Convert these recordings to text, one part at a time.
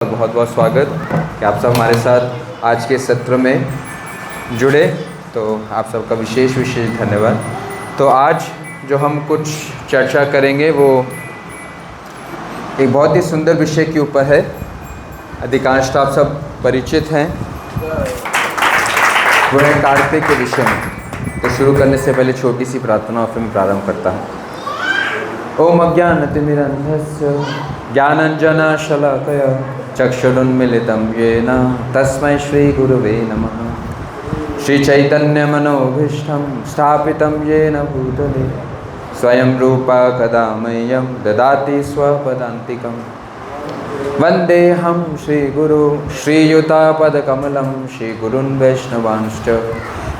बहुत बहुत स्वागत कि आप सब हमारे साथ आज के सत्र में जुड़े। तो आप सबका विशेष धन्यवाद। तो आज जो हम कुछ चर्चा करेंगे वो एक बहुत ही सुंदर विषय के ऊपर है। अधिकांश आप सब परिचित हैं, वो है कार्तिक के विषय में। तो शुरू करने से पहले छोटी सी प्रार्थना और फिर मैं प्रारंभ करता हूँ। ओम अज्ञानतिमिरन्धस्य ज्ञानाञ्जनशलाकया चक्षुरुन्मीलितं येन तस्मै श्रीगुरवे नमः। श्रीचैतन्यमनोभीष्टं स्थापितं येन भूतले स्वयं रूपा कदा मह्यं ददाति स्वपदान्तिकं। वन्देऽहं श्रीगुरु श्रीयुतापदकमलं श्रीगुरुन् वैष्णवांश्च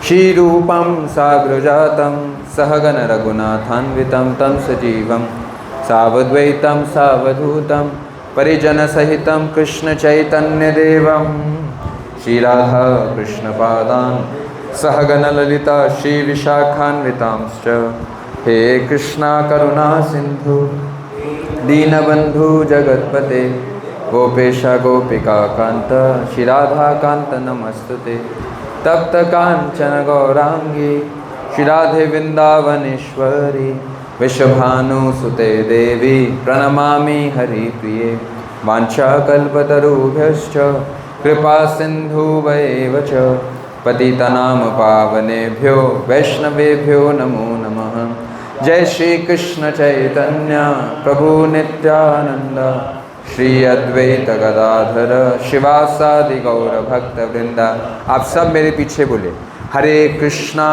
श्रीरूपं साग्रजातं सहगण रघुनाथान्वितं तं सजीवं सावद्वैतं सावधूतं परिजनसहितं कृष्णचैतन्यदेवं श्रीराधा कृष्णपादान् सहगण ललिता श्रीविशाखान्वितांश्च। हे कृष्णा करुणा सिन्धु दीनबन्धु जगत्पते गोपेश गोपिका कान्त श्रीराधाकान्त नमस्तुते। तप्त कांचन गौरांगी श्रीराधे वृंदावनेश्वरी विश्वभानुसुते देवी प्रणमामि हरिप्रिये। वाञ्छाकल्पतरुभ्यश्च कृपा सिन्धुभ्येव च पतितनां पावनेभ्यो वैष्णवेभ्यो नमो नमः। जय श्री कृष्ण चैतन्य प्रभु नित्यानंद श्री अद्वैत गदाधर शिवासादि गौर भक्त वृंदा। आप सब मेरे पीछे बोले हरे कृष्णा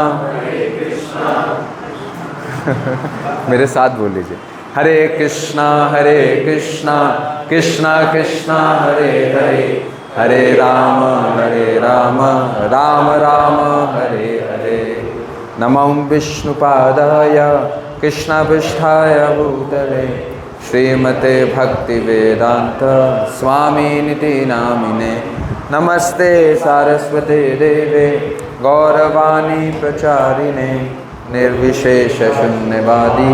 मेरे साथ बोल लीजिए हरे कृष्णा कृष्णा कृष्णा हरे हरे हरे राम राम राम हरे हरे। नमो विष्णुपादाय कृष्णपृष्ठाय भूतले श्रीमते भक्ति वेदांत स्वामी निति नामिने। नमस्ते सारस्वते देवे गौरवाणी प्रचारिणे निर्विशेष शून्यवादी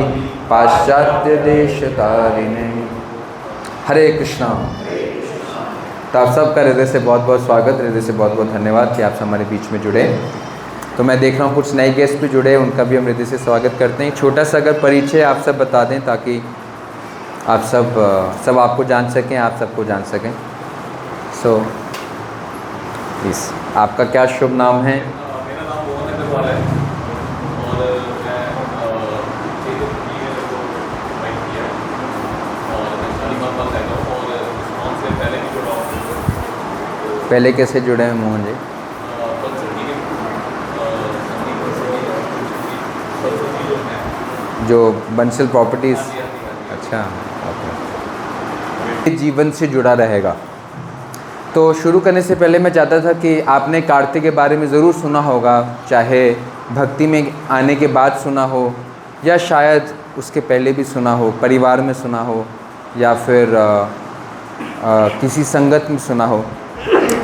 पाश्चात्य देश तारिणे। हरे कृष्णा। तो आप सबका हृदय से बहुत बहुत स्वागत, हृदय से बहुत बहुत धन्यवाद कि आप सब हमारे बीच में जुड़े। तो मैं देख रहा हूँ कुछ नए गेस्ट भी जुड़े, उनका भी हम हृदय से स्वागत करते हैं। छोटा सा अगर परिचय आप सब बता दें ताकि आप सब आपको जान सकें, आप सबको जान सकें। सो प्लीज़ आपका क्या शुभ नाम है? मेरा नाम मोहन अग्रवाल है और मैं बाइक किया और मैं शालीमार पास रहता हूँ और वहाँ से पहले भी जुड़ा हूँ। पहले कैसे जुड़े हैं मोहन जी? जो बंसल प्रॉपर्टीज़। अच्छा, जीवन से जुड़ा रहेगा। तो शुरू करने से पहले मैं चाहता था कि आपने कार्तिक के बारे में ज़रूर सुना होगा, चाहे भक्ति में आने के बाद सुना हो या शायद उसके पहले भी सुना हो, परिवार में सुना हो या फिर किसी संगत में सुना हो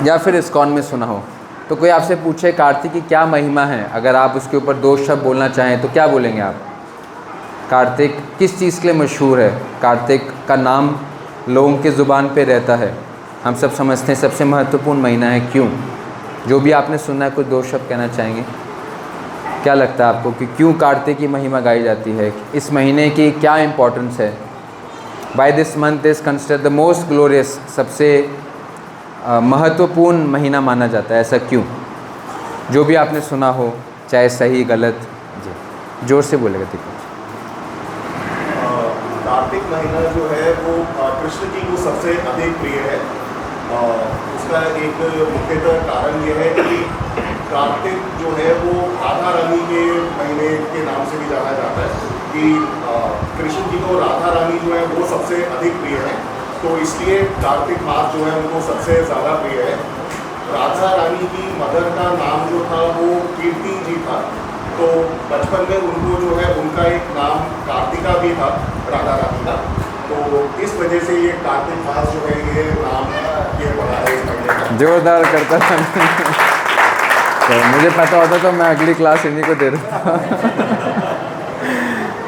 या फिर इस्कॉन में सुना हो। तो कोई आपसे पूछे कार्तिक की क्या महिमा है, अगर आप उसके ऊपर दो शब्द बोलना चाहें तो क्या बोलेंगे आप? कार्तिक किस चीज़ के लिए मशहूर है? कार्तिक का नाम लोगों के ज़ुबान पे रहता है, हम सब समझते हैं सबसे महत्वपूर्ण महीना है। क्यों? जो भी आपने सुना है कुछ दो शब्द कहना चाहेंगे? क्या लगता है आपको कि क्यों कार्तिक की महिमा गाई जाती है? इस महीने की क्या इम्पोर्टेंस है? By this month is considered the most glorious, सबसे महत्वपूर्ण महीना माना जाता है, ऐसा क्यों? जो भी आपने सुना हो, चाहे सही गलत, जी जोर से बोलेगा। ठीक है। कार्तिक महीना जो है वो कृष्ण जी को सबसे अधिक प्रिय है। उसका एक मुख्यतः कारण ये है कि कार्तिक जो है वो राधा रानी के महीने के नाम से भी जाना जाता है कि कृष्ण जी को राधा रानी जो है वो सबसे अधिक प्रिय है, तो इसलिए कार्तिक मास जो है उनको सबसे ज़्यादा प्रिय है। राधा रानी की मदर का नाम जो था वो कीर्ति जी था, तो बचपन में उनको जो है उनका एक नाम कार्तिका भी था, राधा रानी का। तो इस वजह से ये कार्तिक मास जो है ये नाम ये पड़ा है इस महीने का। जोरदार करता था। तो मुझे पता होता तो मैं अगली क्लास इन्हीं को दे देता।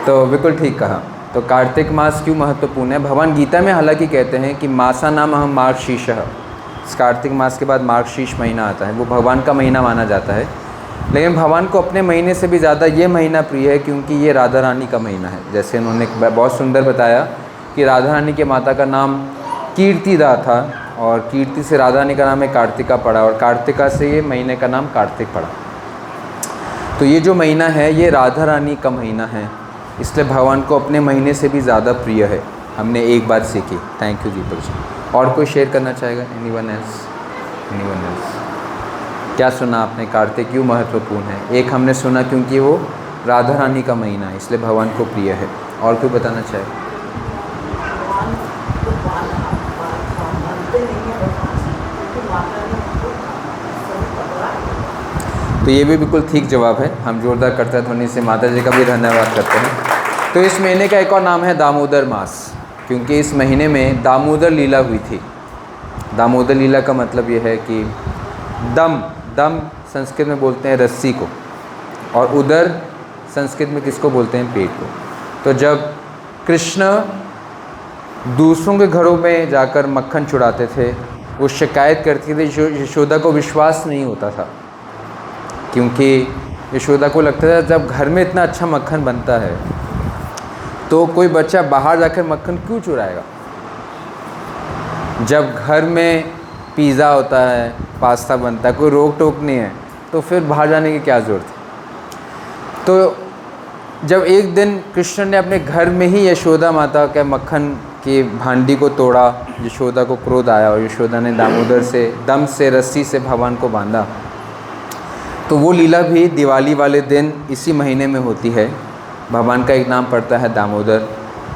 तो बिल्कुल ठीक कहा। तो कार्तिक मास क्यों महत्वपूर्ण है? भगवान गीता में हालांकि कहते हैं कि मासा नाम हम मार्गशीर्षः, इस कार्तिक मास के बाद मार्गशीर्ष महीना आता है, वो भगवान का महीना माना जाता है। लेकिन भगवान को अपने महीने से भी ज़्यादा ये महीना प्रिय है क्योंकि ये राधा रानी का महीना है। जैसे उन्होंने बहुत सुंदर बताया कि राधा रानी के माता का नाम कीर्तिदा था और कीर्ति से राधा रानी का नाम है कार्तिका पड़ा और कार्तिका से ये महीने का नाम कार्तिक पड़ा। तो ये जो महीना है ये राधा रानी का महीना है, इसलिए भगवान को अपने महीने से भी ज़्यादा प्रिय है। हमने एक बात सीखी। Thank you Deepak ji. और कोई शेयर करना चाहेगा? Anyone else? Anyone else? क्या सुना आपने? कार्तिक क्यों महत्वपूर्ण है? एक हमने सुना क्योंकि वो राधा रानी का महीना है, इसलिए भगवान को प्रिय है। और कोई बताना चाहे? तो ये भी बिल्कुल ठीक जवाब है। हम जोरदार करते ध्वनि से माता जी का भी धन्यवाद करते हैं। तो इस महीने का एक और नाम है दामोदर मास, क्योंकि इस महीने में दामोदर लीला हुई थी। दामोदर लीला का मतलब ये है कि दम संस्कृत में बोलते हैं रस्सी को, और उदर संस्कृत में किसको बोलते हैं? पेट को। तो जब कृष्ण दूसरों के घरों में जाकर मक्खन चुराते थे, वो शिकायत करती थी, यशोदा को विश्वास नहीं होता था, क्योंकि यशोदा को लगता था जब घर में इतना अच्छा मक्खन बनता है तो कोई बच्चा बाहर जाकर मक्खन क्यों चुराएगा। जब घर में पिज़्ज़ा होता है, पास्ता बनता है, कोई रोक टोक नहीं है, तो फिर बाहर जाने की क्या ज़रूरत है। तो जब एक दिन कृष्ण ने अपने घर में ही यशोदा माता के मक्खन की भांडी को तोड़ा, यशोदा को क्रोध आया और यशोदा ने दामोदर से दम से रस्सी से भगवान को बांधा। तो वो लीला भी दिवाली वाले दिन इसी महीने में होती है। भगवान का एक नाम पड़ता है दामोदर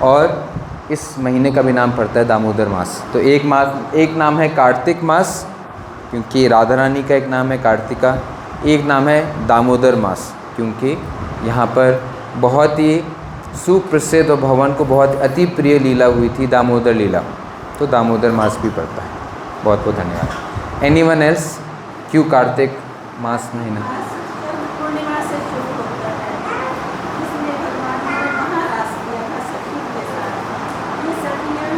और इस महीने का भी नाम पड़ता है दामोदर मास। तो एक नाम है कार्तिक मास क्योंकि राधा रानी का एक नाम है कार्तिका, एक नाम है दामोदर मास क्योंकि यहाँ पर बहुत ही सुप्रसिद्ध और भगवान को बहुत अति प्रिय लीला हुई थी, दामोदर लीला। तो दामोदर मास भी पड़ता है। बहुत बहुत धन्यवाद। Anyone else? क्यों कार्तिक मास महीना? पूर्णिमा से शुरू होता है, इसमें भगवान ने महारास किया था सखी के साथ। ये सखियाँ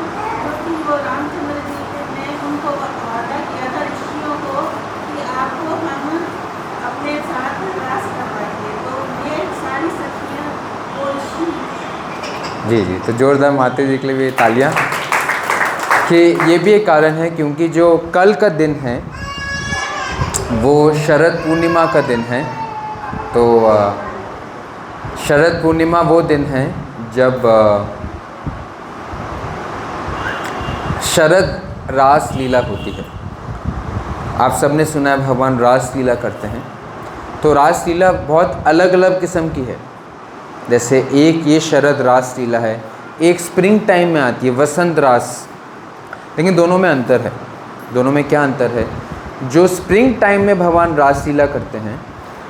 जो कि वो रामचंद्र जी ने उनको वादा किया था ऋषियों को कि आपको हम अपने साथ रास करवाएंगे। तो ये सारी सखियाँ वो ऋषि। जी, तो जोरदार माता जी के लिए भी तालियाँ। कि ये भी एक कारण है क्योंकि जो कल का दिन है वो शरद पूर्णिमा का दिन है। तो शरद पूर्णिमा वो दिन है जब शरद रास लीला होती है। आप सबने सुना है भगवान रास लीला करते हैं। तो रास लीला बहुत अलग अलग किस्म की है। जैसे एक ये शरद रास लीला है, एक स्प्रिंग टाइम में आती है वसंत रास। लेकिन दोनों में अंतर है। दोनों में क्या अंतर है? जो स्प्रिंग टाइम में भगवान रासलीला करते हैं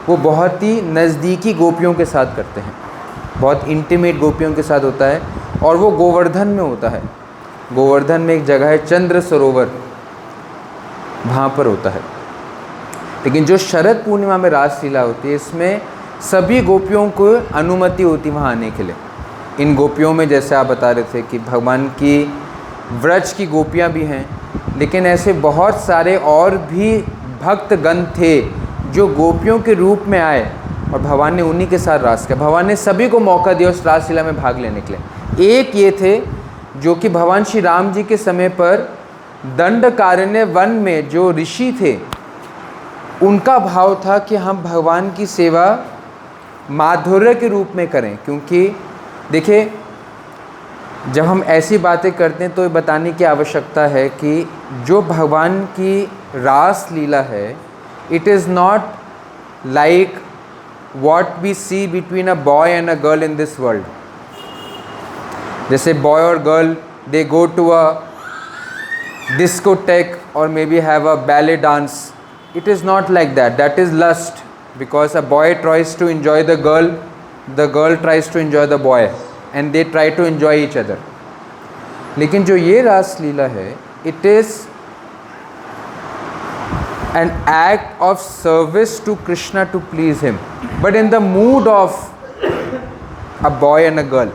वो बहुत ही नज़दीकी गोपियों के साथ करते हैं, बहुत इंटीमेट गोपियों के साथ होता है और वो गोवर्धन में होता है। गोवर्धन में एक जगह है चंद्र सरोवर, वहाँ पर होता है। लेकिन जो शरद पूर्णिमा में रासलीला होती है इसमें सभी गोपियों को अनुमति होती वहाँ आने के लिए। इन गोपियों में जैसे आप बता रहे थे कि भगवान की व्रज की गोपियाँ भी हैं, लेकिन ऐसे बहुत सारे और भी भक्तगण थे जो गोपियों के रूप में आए और भगवान ने उन्हीं के साथ रास किया। भगवान ने सभी को मौका दिया उस रासलीला में भाग लेने के लिए। एक ये थे जो कि भगवान श्री राम जी के समय पर दंडकारण्य वन में जो ऋषि थे उनका भाव था कि हम भगवान की सेवा माधुर्य के रूप में करें। क्योंकि देखिए जब हम ऐसी बातें करते हैं तो ये बताने की आवश्यकता है कि जो भगवान की रास लीला है it is not like what we see between a boy and a girl in this world. जैसे बॉय और girl they go to a discotheque or maybe have a ballet dance. It is not like that. That is lust, because a boy tries to enjoy the girl tries to enjoy the boy, and they try to enjoy each other. लेकिन जो ये रास लीला है it is an act of service to Krishna to please him, but in the mood of a boy and a girl.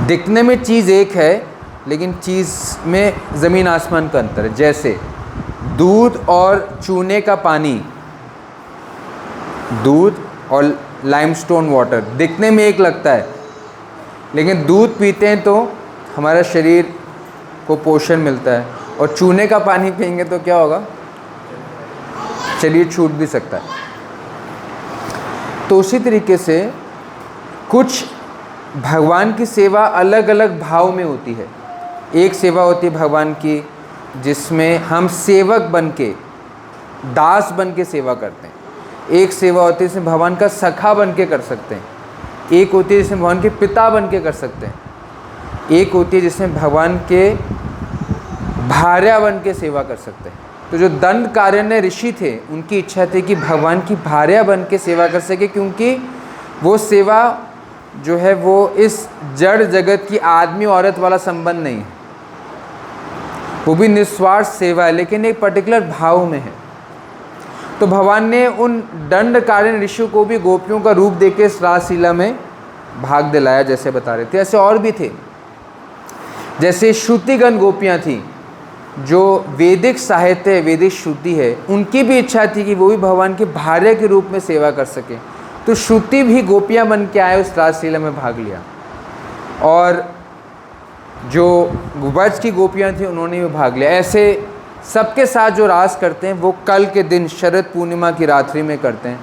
दिखने में चीज़ एक है लेकिन चीज़ में ज़मीन आसमान का अंतर है। जैसे दूध और चूने का पानी, दूध और लाइमस्टोन वाटर दिखने में एक लगता है, लेकिन दूध पीते हैं तो हमारा शरीर को पोषण मिलता है, और चूने का पानी पिएंगे तो क्या होगा, शरीर छूट भी सकता है। तो उसी तरीके से कुछ भगवान की सेवा अलग अलग भाव में होती है। एक सेवा होती है भगवान की जिसमें हम सेवक बन के, दास बन के सेवा करते हैं। एक सेवा होती है जिसमें भगवान का सखा बन के कर सकते हैं। एक होती है जिसमें भगवान के पिता बन के कर सकते हैं। एक होती है जिसमें भगवान के भार्या बन के सेवा कर सकते हैं। तो जो दंडकारण्य ऋषि थे उनकी इच्छा थी कि भगवान की भार्या बन के सेवा कर सके, क्योंकि वो सेवा जो है वो इस जड़ जगत की आदमी औरत वाला संबंध नहीं है, वो भी निस्वार्थ सेवा है, लेकिन एक पर्टिकुलर भाव में है। तो भगवान ने उन दंडकारण्य ऋषियों को भी गोपियों का रूप देके इस रासलीला में भाग दिलाया, जैसे बता रहे थे। ऐसे और भी थे, जैसे श्रुतिगण गोपियाँ थीं, जो वैदिक साहित्य, वैदिक श्रुति है, उनकी भी इच्छा थी कि वो भी भगवान के भार्या के रूप में सेवा कर सके। तो श्रुति भी गोपियाँ बन के आए, उस रासलीला में भाग लिया। और जो व्रज की गोपियाँ थी उन्होंने भी भाग लिया। ऐसे सबके साथ जो रास करते हैं वो कल के दिन शरद पूर्णिमा की रात्रि में करते हैं।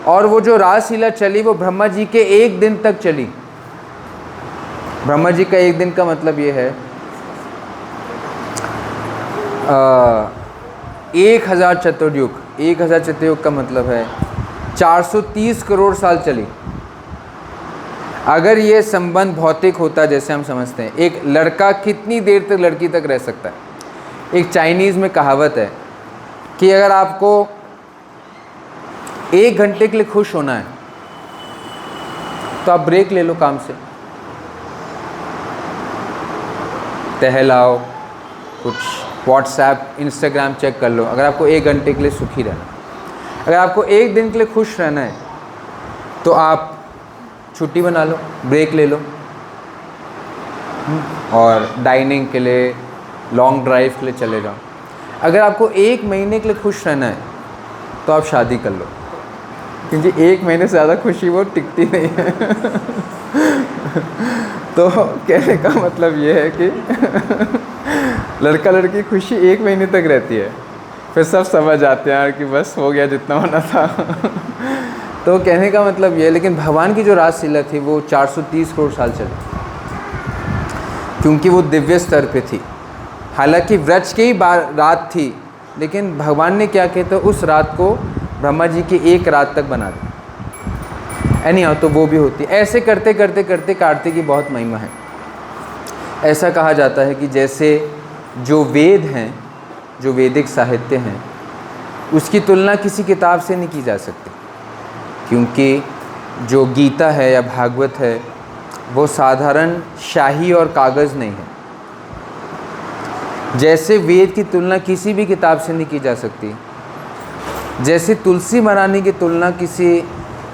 और वो जो रासलीला चली वो ब्रह्मा जी के एक दिन तक चली। ब्रह्मा जी का एक दिन का मतलब ये है 1000 चतुर्युग। 1000 चतुर्युग का मतलब है 430 करोड़ साल चली। अगर ये संबंध भौतिक होता जैसे हम समझते हैं, एक लड़का कितनी देर तक लड़की तक रह सकता है। एक चाइनीज़ में कहावत है कि अगर आपको 1 घंटे के लिए खुश होना है तो आप ब्रेक ले लो काम से, टहलाओ, कुछ व्हाट्सएप इंस्टाग्राम चेक कर लो। अगर आपको 1 घंटे के लिए सुखी रहना, अगर आपको 1 दिन के लिए खुश रहना है तो आप छुट्टी बना लो, ब्रेक ले लो, और डाइनिंग के लिए, लॉन्ग ड्राइव के लिए चले जाओ। अगर आपको 1 महीने के लिए खुश रहना है तो आप शादी कर लो, क्योंकि 1 महीने से ज़्यादा खुशी वो टिकती नहीं है। तो कहने का मतलब ये है कि लड़का लड़की खुशी 1 महीने तक रहती है, फिर सब समझ आते हैं यार कि बस हो गया जितना होना था। तो कहने का मतलब ये है, लेकिन भगवान की जो रासलीला थी वो 430 करोड़ साल चली, क्योंकि वो दिव्य स्तर पे थी। हालांकि व्रज की ही रात थी, लेकिन भगवान ने क्या किया था, उस रात को ब्रह्मा जी की 1 रात तक बना दी। एनीहाउ, तो वो भी होती है। ऐसे करते करते करते कार्तिक की बहुत महिमा है। ऐसा कहा जाता है कि जैसे जो वेद हैं, जो वैदिक साहित्य हैं, उसकी तुलना किसी किताब से नहीं की जा सकती, क्योंकि जो गीता है या भागवत है वो साधारण शाही और कागज़ नहीं है। जैसे वेद की तुलना किसी भी किताब से नहीं की जा सकती, जैसे तुलसी मरानी की तुलना किसी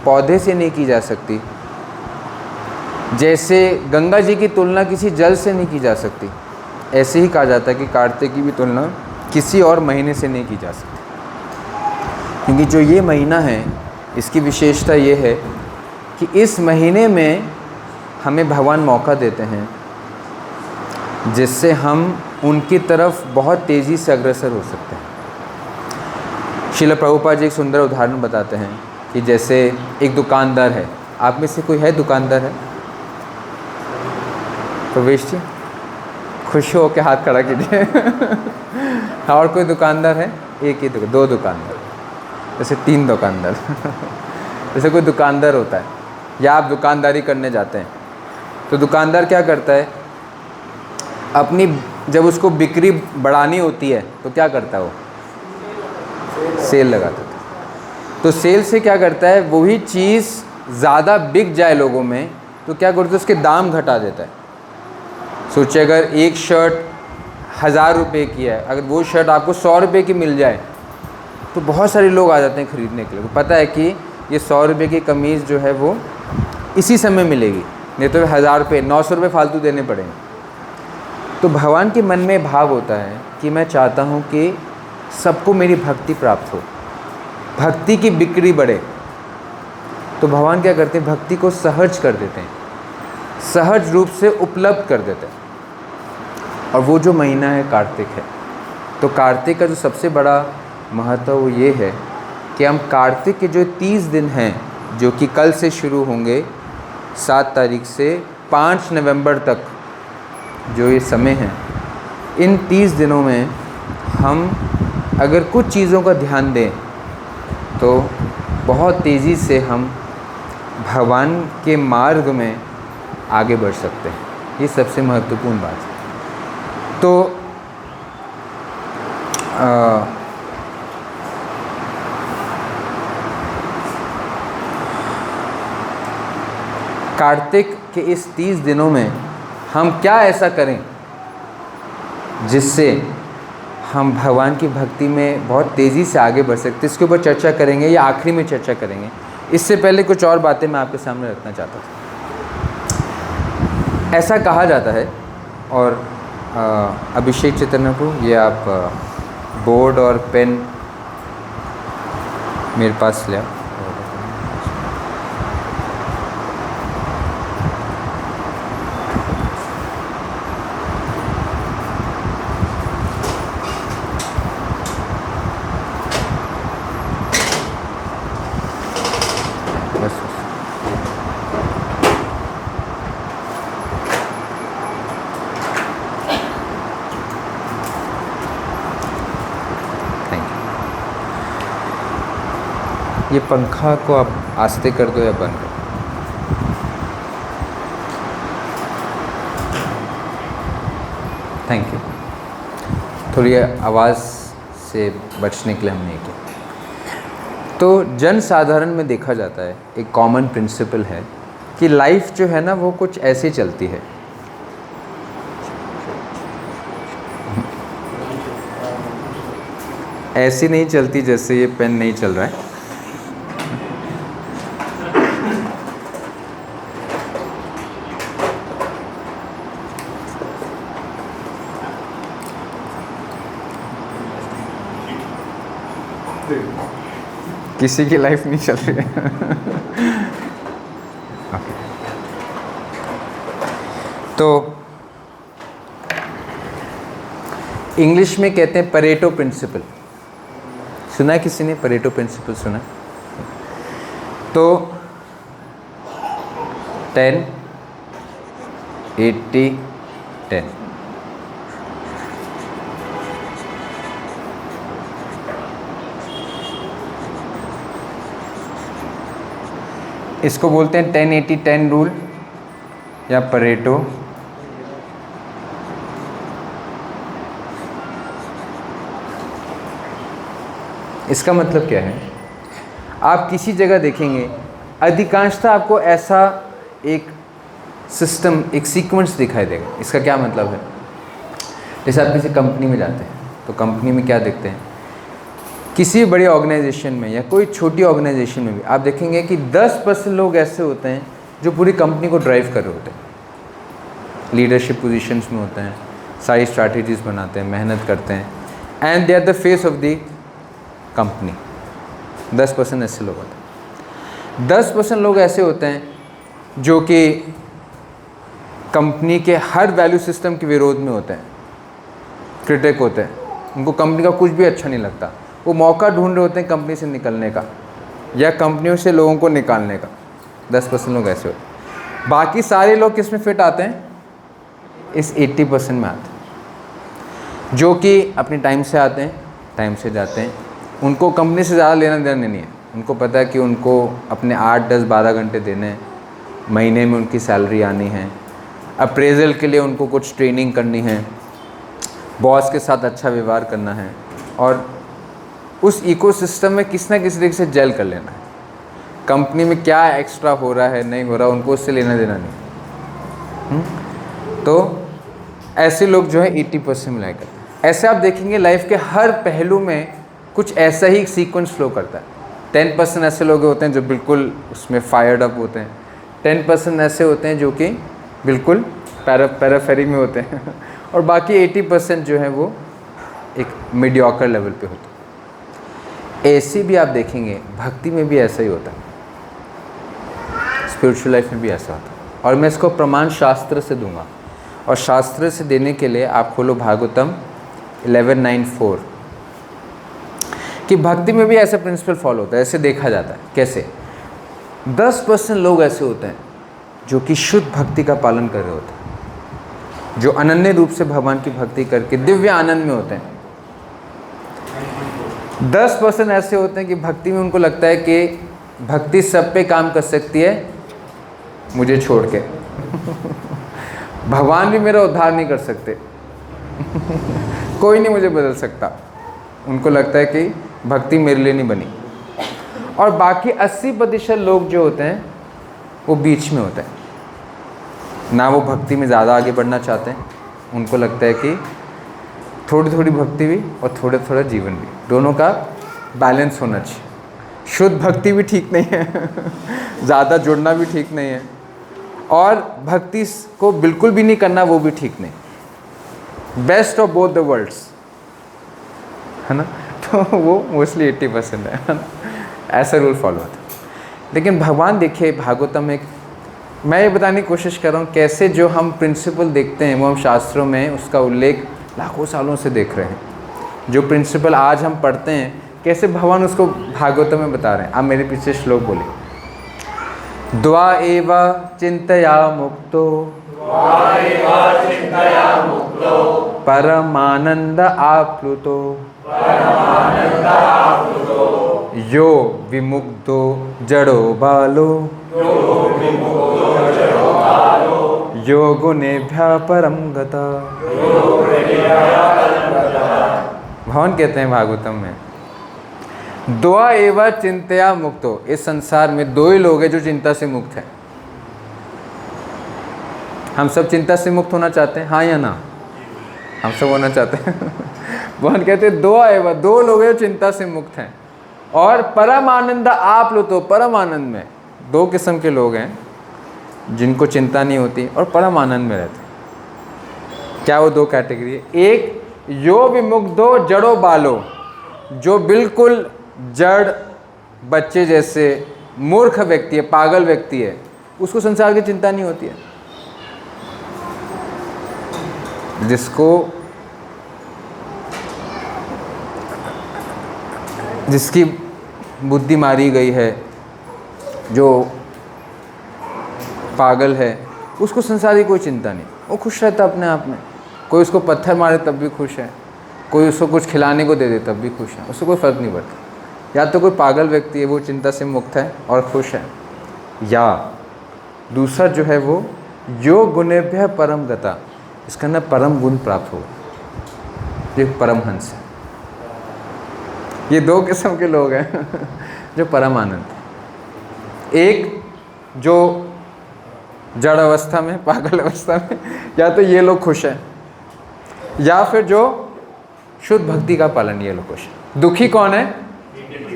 पौधे से नहीं की जा सकती, जैसे गंगा जी की तुलना किसी जल से नहीं की जा सकती, ऐसे ही कहा जाता है कि कार्तिक की भी तुलना किसी और महीने से नहीं की जा सकती। क्योंकि जो ये महीना है, इसकी विशेषता ये है कि इस महीने में हमें भगवान मौका देते हैं जिससे हम उनकी तरफ बहुत तेज़ी से अग्रसर हो सकते हैं। श्रील प्रभुपाद जी एक सुंदर उदाहरण बताते हैं कि जैसे एक दुकानदार है। आप में से कोई है दुकानदार है? प्रवेश जी, खुश हो के हाथ खड़ा कीजिए। और कोई दुकानदार है? एक ही 2 दुकानदार, जैसे 3 दुकानदार। जैसे कोई दुकानदार होता है या आप दुकानदारी करने जाते हैं, तो दुकानदार क्या करता है, अपनी जब उसको बिक्री बढ़ानी होती है तो क्या करता है, वो सेल लगाता है। तो सेल से क्या करता है, वही चीज़ ज़्यादा बिक जाए लोगों में तो क्या करता है, उसके दाम घटा देता है। सोचिए अगर एक शर्ट 1000 रुपये की है, अगर वो शर्ट आपको 100 रुपये की मिल जाए तो बहुत सारे लोग आ जाते हैं ख़रीदने के लिए। पता है कि ये 100 रुपये की कमीज़ जो है वो इसी समय मिलेगी, नहीं तो 1000 रुपये 900 रुपये फालतू देने पड़ेंगे। तो भगवान के मन में भाव होता है कि मैं चाहता हूँ कि सबको मेरी भक्ति प्राप्त हो, भक्ति की बिक्री बढ़े। तो भगवान क्या करते हैं, भक्ति को सहज कर देते हैं, सहज रूप से उपलब्ध कर देते हैं। और वो जो महीना है कार्तिक है। तो कार्तिक का जो सबसे बड़ा महत्व वो ये है कि हम कार्तिक के जो 30 दिन हैं, जो कि कल से शुरू होंगे 7 तारीख से 5 नवंबर तक जो ये समय है, इन 30 दिनों में हम अगर कुछ चीज़ों का ध्यान दें तो बहुत तेज़ी से हम भगवान के मार्ग में आगे बढ़ सकते हैं। ये सबसे महत्वपूर्ण बात है। तो कार्तिक के इस 30 दिनों में हम क्या ऐसा करें जिससे हम भगवान की भक्ति में बहुत तेज़ी से आगे बढ़ सकते, इसके ऊपर चर्चा करेंगे या आखिरी में चर्चा करेंगे। इससे पहले कुछ और बातें मैं आपके सामने रखना चाहता था। ऐसा कहा जाता है, और अभिषेक चैतन्य को ये आप बोर्ड और पेन मेरे पास ले आओ। ये पंखा को आप आस्ते कर दो या बंद कर दो। Thank you. थोड़ी आवाज़ से बचने के लिए हमने किया। तो जन साधारण में देखा जाता है, एक कॉमन प्रिंसिपल है कि लाइफ जो है ना वो कुछ ऐसे चलती है। ऐसी नहीं चलती जैसे ये पेन नहीं चल रहा है। किसी की लाइफ नहीं चल रही है। ओके। तो इंग्लिश में कहते हैं परेटो प्रिंसिपल। सुना है किसी ने परेटो प्रिंसिपल सुना? तो 10 80 10। इसको बोलते हैं 10-80-10 रूल या परेटो। इसका मतलब क्या है, आप किसी जगह देखेंगे अधिकांशतः आपको ऐसा एक सिस्टम, एक सीक्वेंस दिखाई देगा। इसका क्या मतलब है, जैसे आप किसी कंपनी में जाते हैं तो कंपनी में क्या देखते हैं, किसी बड़ी ऑर्गेनाइजेशन में या कोई छोटी ऑर्गेनाइजेशन में भी आप देखेंगे कि 10% लोग ऐसे होते हैं जो पूरी कंपनी को ड्राइव कर रहे होते हैं, लीडरशिप पोजीशंस में होते हैं, सारी स्ट्रैटेजीज बनाते हैं, मेहनत करते हैं, and they are the face of the company. 10% ऐसे लोग होते हैं। 10% लोग ऐसे होते हैं जो कि कंपनी के हर वैल्यू सिस्टम के विरोध में होते हैं, क्रिटिक होते हैं, उनको कंपनी का कुछ भी अच्छा नहीं लगता, वो मौका ढूंढ रहे होते हैं कंपनी से निकलने का या कंपनियों से लोगों को निकालने का। 10% लोग ऐसे होते हैं। बाकी सारे लोग किस में फिट आते हैं, इस 80% में आते हैं, जो कि अपने टाइम से आते हैं, टाइम से जाते हैं, उनको कंपनी से ज़्यादा लेना देना नहीं है। उनको पता है कि उनको अपने 8, 10, 12 घंटे देने हैं, महीने में उनकी सैलरी आनी है, अप्रेजल के लिए उनको कुछ ट्रेनिंग करनी है, बॉस के साथ अच्छा व्यवहार करना है और उस इकोसिस्टम में किसी ना किसी तरीके से जेल कर लेना है। कंपनी में क्या एक्स्ट्रा हो रहा है नहीं हो रहा, उनको उससे लेना देना नहीं। तो ऐसे लोग जो है 80% मिलाया करते हैं। ऐसे आप देखेंगे लाइफ के हर पहलू में कुछ ऐसा ही सीक्वेंस फ्लो करता है। 10% ऐसे लोग होते हैं जो बिल्कुल उसमें फायर्ड अप होते हैं, 10% ऐसे होते हैं जो कि बिल्कुल पैराफेरी में होते हैं और बाकी 80% जो है वो एक मीडियोकर लेवल पे होते हैं। ऐसे भी आप देखेंगे भक्ति में भी ऐसा ही होता है, स्पिरिचुअल लाइफ में भी ऐसा होता है। और मैं इसको प्रमाण शास्त्र से दूंगा, और शास्त्र से देने के लिए आप खोलो भागवतम 11:9-4 कि भक्ति में भी ऐसा प्रिंसिपल फॉलो होता है। ऐसे देखा जाता है कैसे 10% लोग ऐसे होते हैं जो कि शुद्ध भक्ति का पालन कर रहे होते हैं, जो अनन्य रूप से भगवान की भक्ति करके दिव्य आनंद में होते हैं। 10% ऐसे होते हैं कि भक्ति में उनको लगता है कि भक्ति सब पे काम कर सकती है मुझे छोड़ के भगवान भी मेरा उद्धार नहीं कर सकते कोई नहीं मुझे बदल सकता। उनको लगता है कि भक्ति मेरे लिए नहीं बनी। और बाकी 80% लोग जो होते हैं वो बीच में होते हैं, ना वो भक्ति में ज़्यादा आगे बढ़ना चाहते हैं, उनको लगता है कि थोड़ी थोड़ी भक्ति भी और थोड़ा थोड़ा जीवन भी, दोनों का बैलेंस होना चाहिए। शुद्ध भक्ति भी ठीक नहीं है ज़्यादा जुड़ना भी ठीक नहीं है, और भक्ति को बिल्कुल भी नहीं करना वो भी ठीक नहीं। Best of both the worlds, है ना। तो वो मोस्टली 80% है ना, ऐसा रूल फॉलो होता है। लेकिन भगवान देखिए भागवतम में, मैं ये बताने की कोशिश कर रहा हूँ कैसे जो हम प्रिंसिपल देखते हैं वो हम शास्त्रों में उसका उल्लेख लाखों सालों से देख रहे हैं। जो प्रिंसिपल आज हम पढ़ते हैं कैसे भगवान उसको भागवतम में बता रहे हैं। आप मेरे पीछे श्लोक बोले, द्वा एव चिंतया मुक्तो परमानंद आप्लुतो यो विमुक्तो जड़ो बालो यो गुणेभ्यः परम गता। भगवान कहते हैं भागवतम में, द्वा एव चिंतया मुक्तो। इस संसार में दो ही लोग हैं जो चिंता से मुक्त हैं। हम सब चिंता से मुक्त होना चाहते हैं, हाँ या ना? हम सब होना चाहते हैं भगवान कहते हैं द्वा एव, दो लोग हैं जो चिंता से मुक्त हैं, और परम आनंद आप लो। तो परम आनंद में दो किस्म के लोग हैं जिनको चिंता नहीं होती और परम आनंद में रहते हैं। क्या वो दो कैटेगरी है? एक यो विमुग्धो जड़ो बालो, जो बिल्कुल जड़ बच्चे जैसे मूर्ख व्यक्ति है, पागल व्यक्ति है, उसको संसार की चिंता नहीं होती है। जिसकी बुद्धि मारी गई है, जो पागल है, उसको संसार की कोई चिंता नहीं, वो खुश रहता अपने आप में। कोई उसको पत्थर मारे तब भी खुश है, कोई उसको कुछ खिलाने को दे दे तब भी खुश है, उसको कोई फ़र्क नहीं पड़ता। या तो कोई पागल व्यक्ति है वो चिंता से मुक्त है और खुश है, या दूसरा जो है वो यो गुणेभ्यः परम गता, इसका ना परम गुण प्राप्त हो, ये परमहंस है। ये दो किस्म के लोग हैं जो परम आनंद है। एक जो जड़ अवस्था में, पागल अवस्था में, या तो ये लोग खुश हैं, या फिर जो शुद्ध भक्ति का पालन, ये लोग खुश हैं। दुखी कौन है?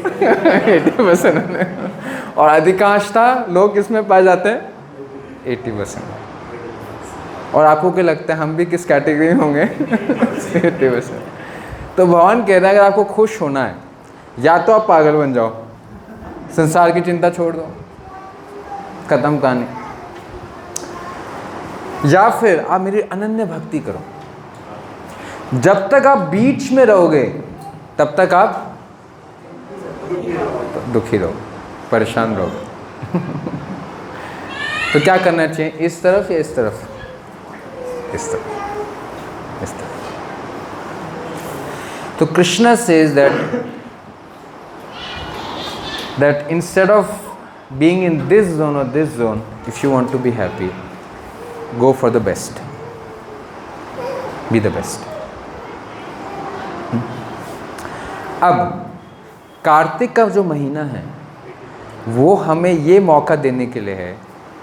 80%। और अधिकांशतः लोग किसमें पाए जाते हैं? 80%। और आपको क्या लगता है हम भी किस कैटेगरी में होंगे? 80%। तो भगवान कह रहा है अगर आपको खुश होना है, या तो आप पागल बन जाओ, संसार की चिंता छोड़ दो, खत्म कहानी, या फिर आप मेरी अनन्य भक्ति करो। जब तक आप बीच में रहोगे तब तक आप दुखी रहो, परेशान रहोगे। तो क्या करना चाहिए? इस तरफ या इस तरफ? इस तरफ, इस तरफ। तो Krishna says that instead of being in this zone or this zone, if you want to be happy, go for the best, be the best. अब कार्तिक का जो महीना है वो हमें ये मौका देने के लिए है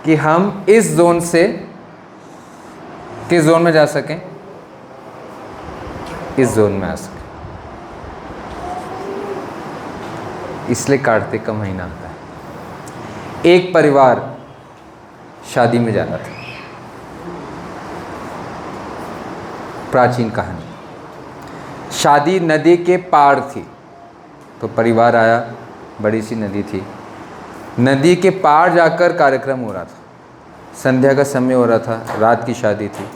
कि हम इस जोन से किस जोन में जा सकें? इस जोन में आ सकें। इसलिए कार्तिक का महीना आता है। एक परिवार शादी में जा रहा था। प्राचीन कहानी। शादी नदी के पार थी, तो परिवार आया, बड़ी सी नदी थी, नदी के पार जाकर कार्यक्रम हो रहा था, संध्या का समय हो रहा था, रात की शादी थी,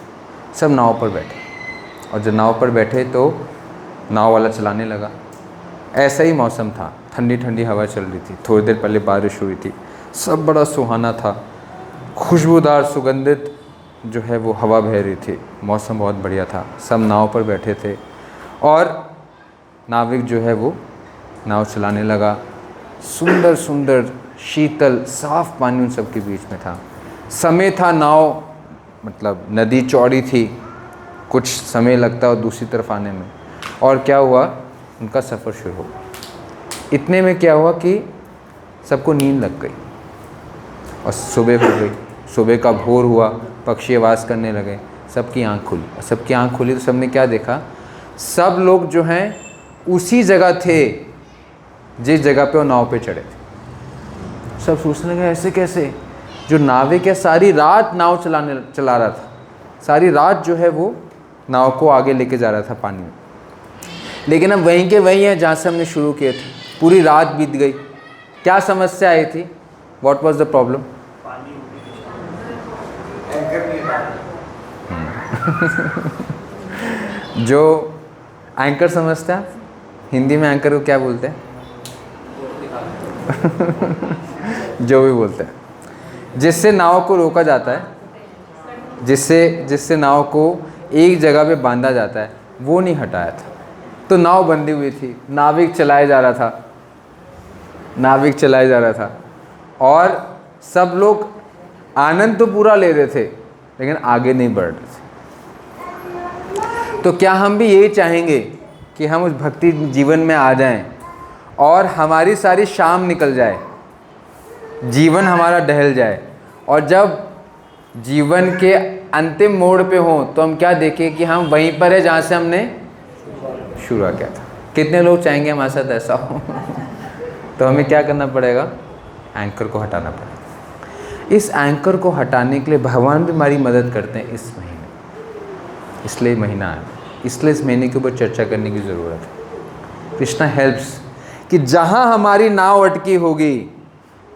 सब नाव पर बैठे, और जब नाव पर बैठे तो नाव वाला चलाने लगा। ऐसा ही मौसम था, ठंडी ठंडी हवा चल रही थी, थोड़ी देर पहले बारिश हुई थी, सब बड़ा सुहाना था, खुशबूदार सुगंधित जो है वो हवा बह रही थी, मौसम बहुत बढ़िया था, सब नाव पर बैठे थे और नाविक जो है वो नाव चलाने लगा। सुंदर सुंदर शीतल साफ पानी उन सब के बीच में था। समय था, नाव मतलब नदी चौड़ी थी, कुछ समय लगता और दूसरी तरफ आने में, और क्या हुआ, उनका सफ़र शुरू हो गया। इतने में क्या हुआ कि सबको नींद लग गई और सुबह हो गई, सुबह का भोर हुआ, पक्षी आवाज़ करने लगे, सबकी आँख खुली, और सबकी आँख खुली तो सबने क्या देखा, सब लोग जो हैं उसी जगह थे जिस जगह पे वो नाव पे चढ़े थे। सब सोचने लगे ऐसे कैसे, जो नाविक है सारी रात नाव चला रहा था, सारी रात जो है वो नाव को आगे लेके जा रहा था पानी में, लेकिन अब वहीं के वहीं है जहाँ से हमने शुरू किए थे। पूरी रात बीत गई, क्या समस्या आई थी, व्हाट वाज द प्रॉब्लम? जो एंकर समझते हैं, हिंदी में एंकर को क्या बोलते हैं? जो भी बोलते हैं, जिससे नाव को रोका जाता है, जिससे नाव को एक जगह पे बांधा जाता है, वो नहीं हटाया था, तो नाव बंधी हुई थी, नाविक चलाया जा रहा था और सब लोग आनंद तो पूरा ले रहे थे लेकिन आगे नहीं बढ़ रहे थे। तो क्या हम भी यही चाहेंगे कि हम उस भक्ति जीवन में आ जाएं और हमारी सारी शाम निकल जाए, जीवन हमारा टहल जाए, और जब जीवन के अंतिम मोड़ पे हों तो हम क्या देखें कि हम वहीं पर है जहाँ से हमने शुरू किया था। कितने लोग चाहेंगे हमारे साथ ऐसा हो? तो हमें क्या करना पड़ेगा, एंकर को हटाना पड़ेगा। इस एंकर को हटाने के लिए भगवान भी हमारी मदद करते हैं इस महीने, इसलिए महीना है, इसलिए इस महीने के ऊपर चर्चा करने की ज़रूरत है। कृष्णा हेल्प्स कि जहाँ हमारी नाव अटकी होगी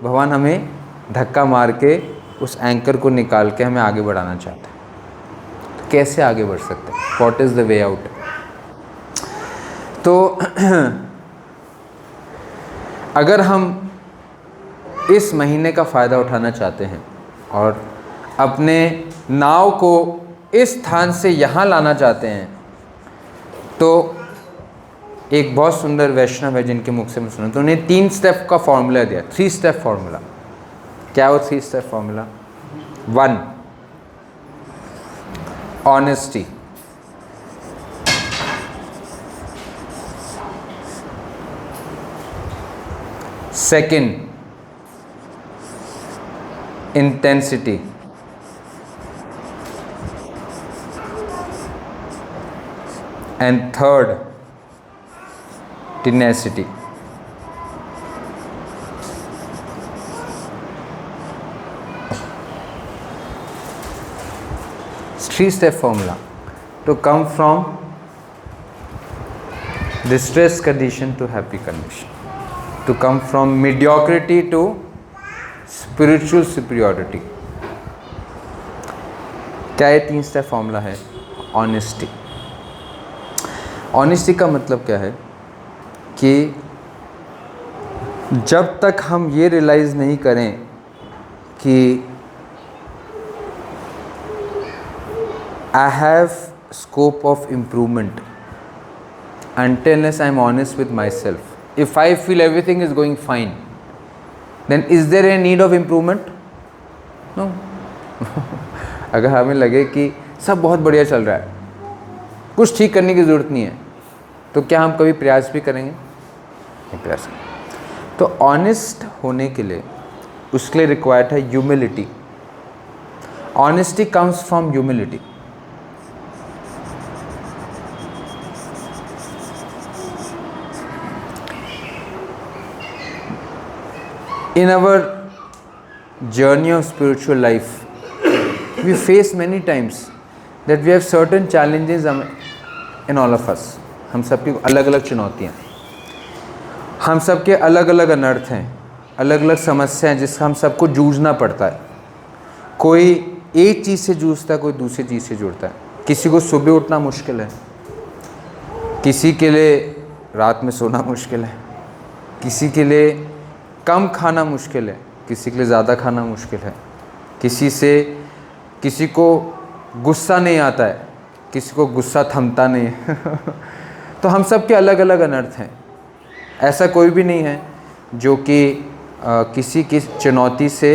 भगवान हमें धक्का मार के उस एंकर को निकाल के हमें आगे बढ़ाना चाहते हैं। तो कैसे आगे बढ़ सकते हैं, what is the way out? तो अगर हम इस महीने का फ़ायदा उठाना चाहते हैं और अपने नाव को इस स्थान से यहाँ लाना चाहते हैं, तो एक बहुत सुंदर वैष्णव है जिनके मुख से मैं सुना, तो उन्हें 3 स्टेप का फॉर्मूला दिया, 3 स्टेप फॉर्मूला। क्या वो 3 step formula? 1 honesty, 2 intensity, and 3 tenacity. Three-step formula to come from distress condition to happy condition, to come from mediocrity to spiritual superiority. क्या ये 3 स्टेप फॉर्मूला है? ऑनेस्टी। ऑनेस्टी का मतलब क्या है कि जब तक हम ये रियलाइज़ नहीं करें कि I have scope of improvement, unless I am honest with myself. If I feel everything is going fine, then is there a need of improvement? No. अगर हमें लगे कि सब बहुत बढ़िया चल रहा है, कुछ ठीक करने की ज़रूरत नहीं है, तो क्या हम कभी प्रयास भी करेंगे? नहीं प्रयास करेंगे। तो ऑनेस्ट होने के लिए उसके लिए रिक्वायर्ड है humility. Honesty comes from humility. In our journey of spiritual life, we face many times that we have certain challenges in all of us. हम सबकी अलग अलग चुनौतियाँ, हम सबके अलग अलग अनर्थ हैं, अलग अलग समस्याएं जिसका हम सबको जूझना पड़ता है. कोई एक चीज़ से जूझता है, कोई दूसरी चीज़ से जुड़ता है. किसी को सुबह उठना मुश्किल है, किसी के लिए रात में सोना मुश्किल है, किसी के लिए कम खाना मुश्किल है, किसी के लिए ज़्यादा खाना मुश्किल है, किसी को गुस्सा नहीं आता है, किसी को गुस्सा थमता नहीं है. तो हम सब के अलग अलग अनर्थ हैं. ऐसा कोई भी नहीं है जो कि किसी की चुनौती से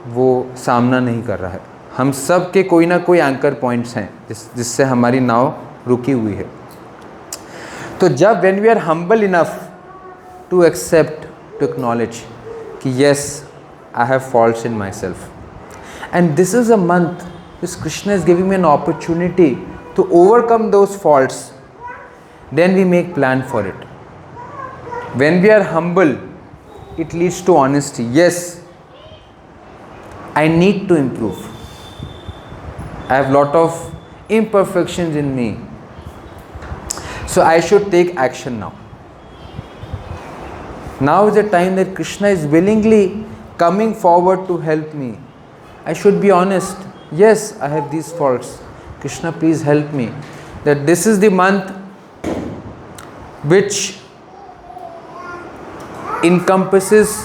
वो सामना नहीं कर रहा है. हम सब के कोई ना कोई एंकर पॉइंट्स हैं जिससे हमारी नाव रुकी हुई है. तो जब when we are humble enough to accept, to acknowledge कि yes I have faults in my self, and this is a month which Krishna is giving me an opportunity to overcome those faults, then we make plan for it. When we are humble, it leads to honesty. Yes, I need to improve. I have lot of imperfections in me, so I should take action now. Now is the time that Krishna is willingly coming forward to help me. I should be honest. Yes, I have these faults. Krishna, please help me. That this is the month which encompasses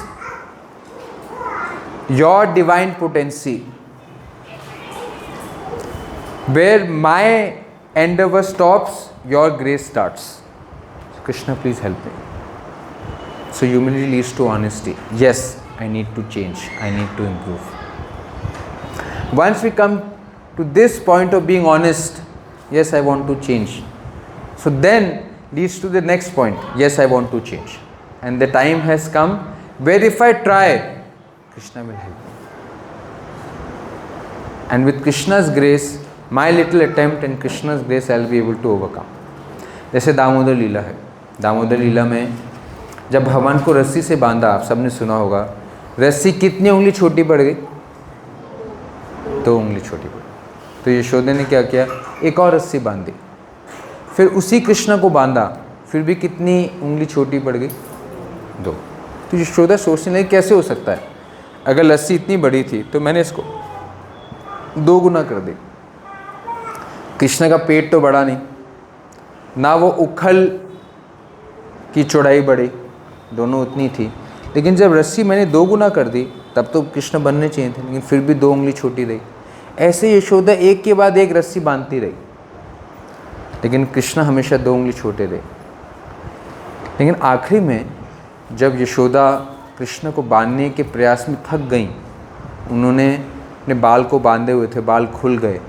your divine potency, where my endeavor stops, your grace starts. Krishna, please help me. So humility leads to honesty. Yes, I need to change. I need to improve. Once we come to this point of being honest, yes, I want to change. So then leads to the next point. Yes, I want to change. And the time has come where if I try, Krishna will help me. And with Krishna's grace, my little attempt and Krishna's grace, I will be able to overcome. जैसे दामोदर लीला है. दामोदर लीला में जब भगवान को रस्सी से बांधा, आप सबने सुना होगा, रस्सी कितनी उंगली छोटी पड़ गई? 2 उंगली छोटी पड़ी. तो यशोदा ने क्या किया? एक और रस्सी बांधी. फिर उसी कृष्ण को बांधा, फिर भी कितनी उंगली छोटी पड़ गई? 2. तो यशोदा सोचने लगी कैसे हो सकता है, अगर रस्सी इतनी बड़ी थी तो मैंने इसको 2 गुना कर दी. कृष्ण का पेट तो बड़ा नहीं, ना वो उखल की चौड़ाई बढ़ी, दोनों उतनी थी. लेकिन जब रस्सी मैंने 2 गुना कर दी तब तो कृष्ण बनने चाहिए थे, लेकिन फिर भी 2 उंगली छोटी रही. ऐसे यशोदा एक के बाद एक रस्सी बांधती रही, लेकिन कृष्ण हमेशा 2 उंगली छोटे रहे. लेकिन आखिरी में जब यशोदा कृष्ण को बांधने के प्रयास में थक गईं, उन्होंने अपने बाल को बांधे हुए थे, बाल खुल गए,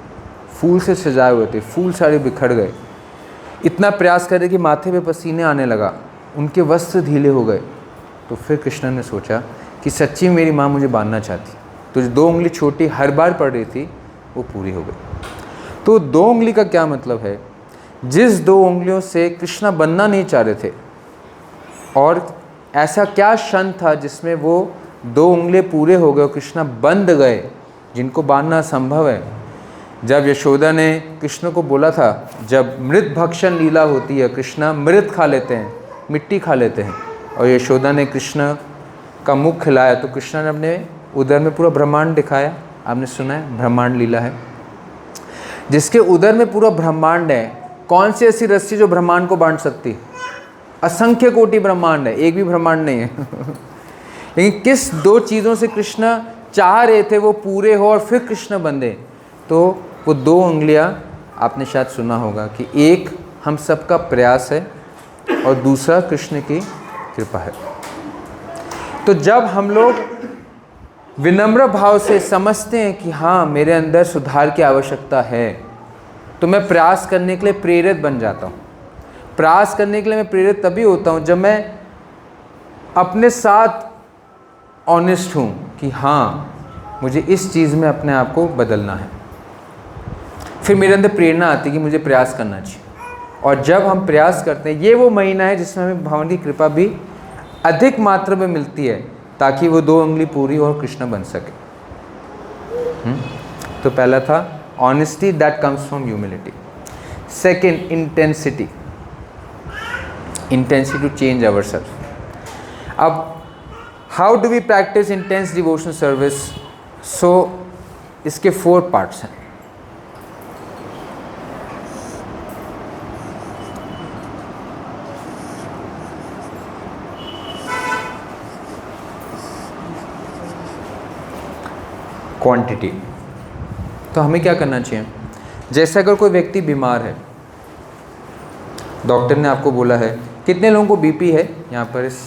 फूल से सजाए हुए थे, फूल सारे बिखर गए. इतना प्रयास करे कि माथे पे पसीने आने लगा, उनके वस्त्र ढीले हो गए. तो फिर कृष्ण ने सोचा कि सच्ची मेरी माँ मुझे बांधना चाहती, तो जो 2 उंगली छोटी हर बार पड़ रही थी वो पूरी हो गई. तो 2 उंगली का क्या मतलब है? जिस 2 उंगलियों से कृष्ण बनना नहीं चाह रहे थे, और ऐसा क्या क्षण था जिसमें वो 2 उंगली पूरे हो गए और कृष्ण बंध गए, जिनको बांधना संभव है. जब यशोदा ने कृष्ण को बोला था, जब मृत भक्षण लीला होती है, कृष्ण मृत खा लेते हैं, मिट्टी खा लेते हैं, और यशोदा ने कृष्ण का मुख खिलाया तो कृष्ण ने अपने उदर में पूरा ब्रह्मांड दिखाया. आपने सुना है, ब्रह्मांड लीला है. जिसके उदर में पूरा ब्रह्मांड है, कौन सी ऐसी रस्सी जो ब्रह्मांड को बांध सकती? असंख्य कोटि ब्रह्मांड है, एक भी ब्रह्मांड नहीं है. लेकिन किस 2 चीज़ों से कृष्ण चाह रहे थे वो पूरे हो और फिर कृष्ण बंधे? तो वो 2 उंगलियां आपने शायद सुना होगा कि एक हम सबका प्रयास है और दूसरा कृष्ण की कृपा है. तो जब हम लोग विनम्र भाव से समझते हैं कि हाँ मेरे अंदर सुधार की आवश्यकता है, तो मैं प्रयास करने के लिए प्रेरित बन जाता हूँ. प्रयास करने के लिए मैं प्रेरित तभी होता हूँ जब मैं अपने साथ ऑनेस्ट हूँ कि हाँ मुझे इस चीज़ में अपने आप को बदलना है. फिर मेरे अंदर प्रेरणा आती है कि मुझे प्रयास करना चाहिए. और जब हम प्रयास करते हैं, ये वो महीना है जिसमें हमें भगवान की कृपा भी अधिक मात्रा में मिलती है, ताकि वो 2 उंगली पूरी और कृष्ण बन सके. तो पहला था honesty that comes from humility. Second, intensity, intensity to change our self. अब how do we practise intense devotional service? So इसके 4 पार्ट्स हैं। क्वांटिटी, तो हमें क्या करना चाहिए? जैसे अगर कोई व्यक्ति बीमार है, डॉक्टर ने आपको बोला है, कितने लोगों को बीपी है यहाँ पर? इस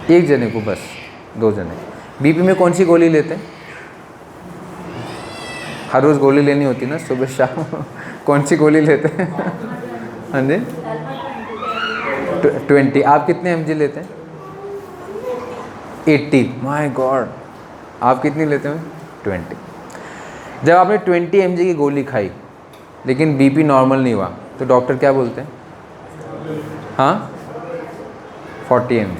एक जने को, बस 2 जने। बीपी में कौन सी गोली लेते हैं? हर रोज़ गोली लेनी होती ना, सुबह शाम। कौन सी गोली लेते हैं? हाँ जी, 20। आप कितने mg लेते हैं? 80। माय गॉड, आप कितनी लेते हैं? 20। जब आपने 20 mg की गोली खाई लेकिन बीपी नॉर्मल नहीं हुआ, तो डॉक्टर क्या बोलते हैं? हाँ, 40 mg।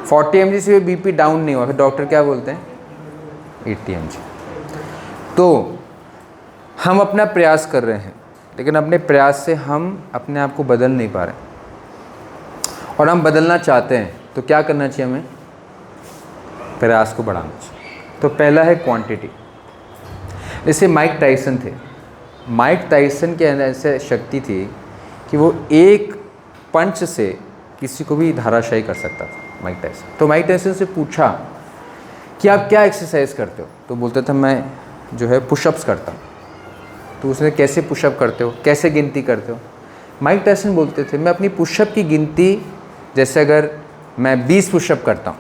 40 mg से बीपी डाउन नहीं हुआ, फिर डॉक्टर क्या बोलते हैं? 80 mg। तो हम अपना प्रयास कर रहे हैं, लेकिन अपने प्रयास से हम अपने आप को बदल नहीं पा रहे, और हम बदलना चाहते हैं, तो क्या करना चाहिए हमें? प्रयास को बढ़ाना चाहिए। तो पहला है क्वांटिटी। जैसे माइक टाइसन थे, माइक टाइसन के अंदर ऐसे शक्ति थी कि वो एक पंच से किसी को भी धाराशायी कर सकता था, माइक टाइसन। तो माइक टाइसन से पूछा कि आप क्या एक्सरसाइज करते हो? तो बोलता था मैं जो है पुशअप्स करता हूँ। तो उसने कैसे पुशअप करते हो, कैसे गिनती करते हो? माइक टाइसन बोलते थे मैं अपनी पुशअप की गिनती, जैसे अगर मैं 20 पुशअप करता हूँ,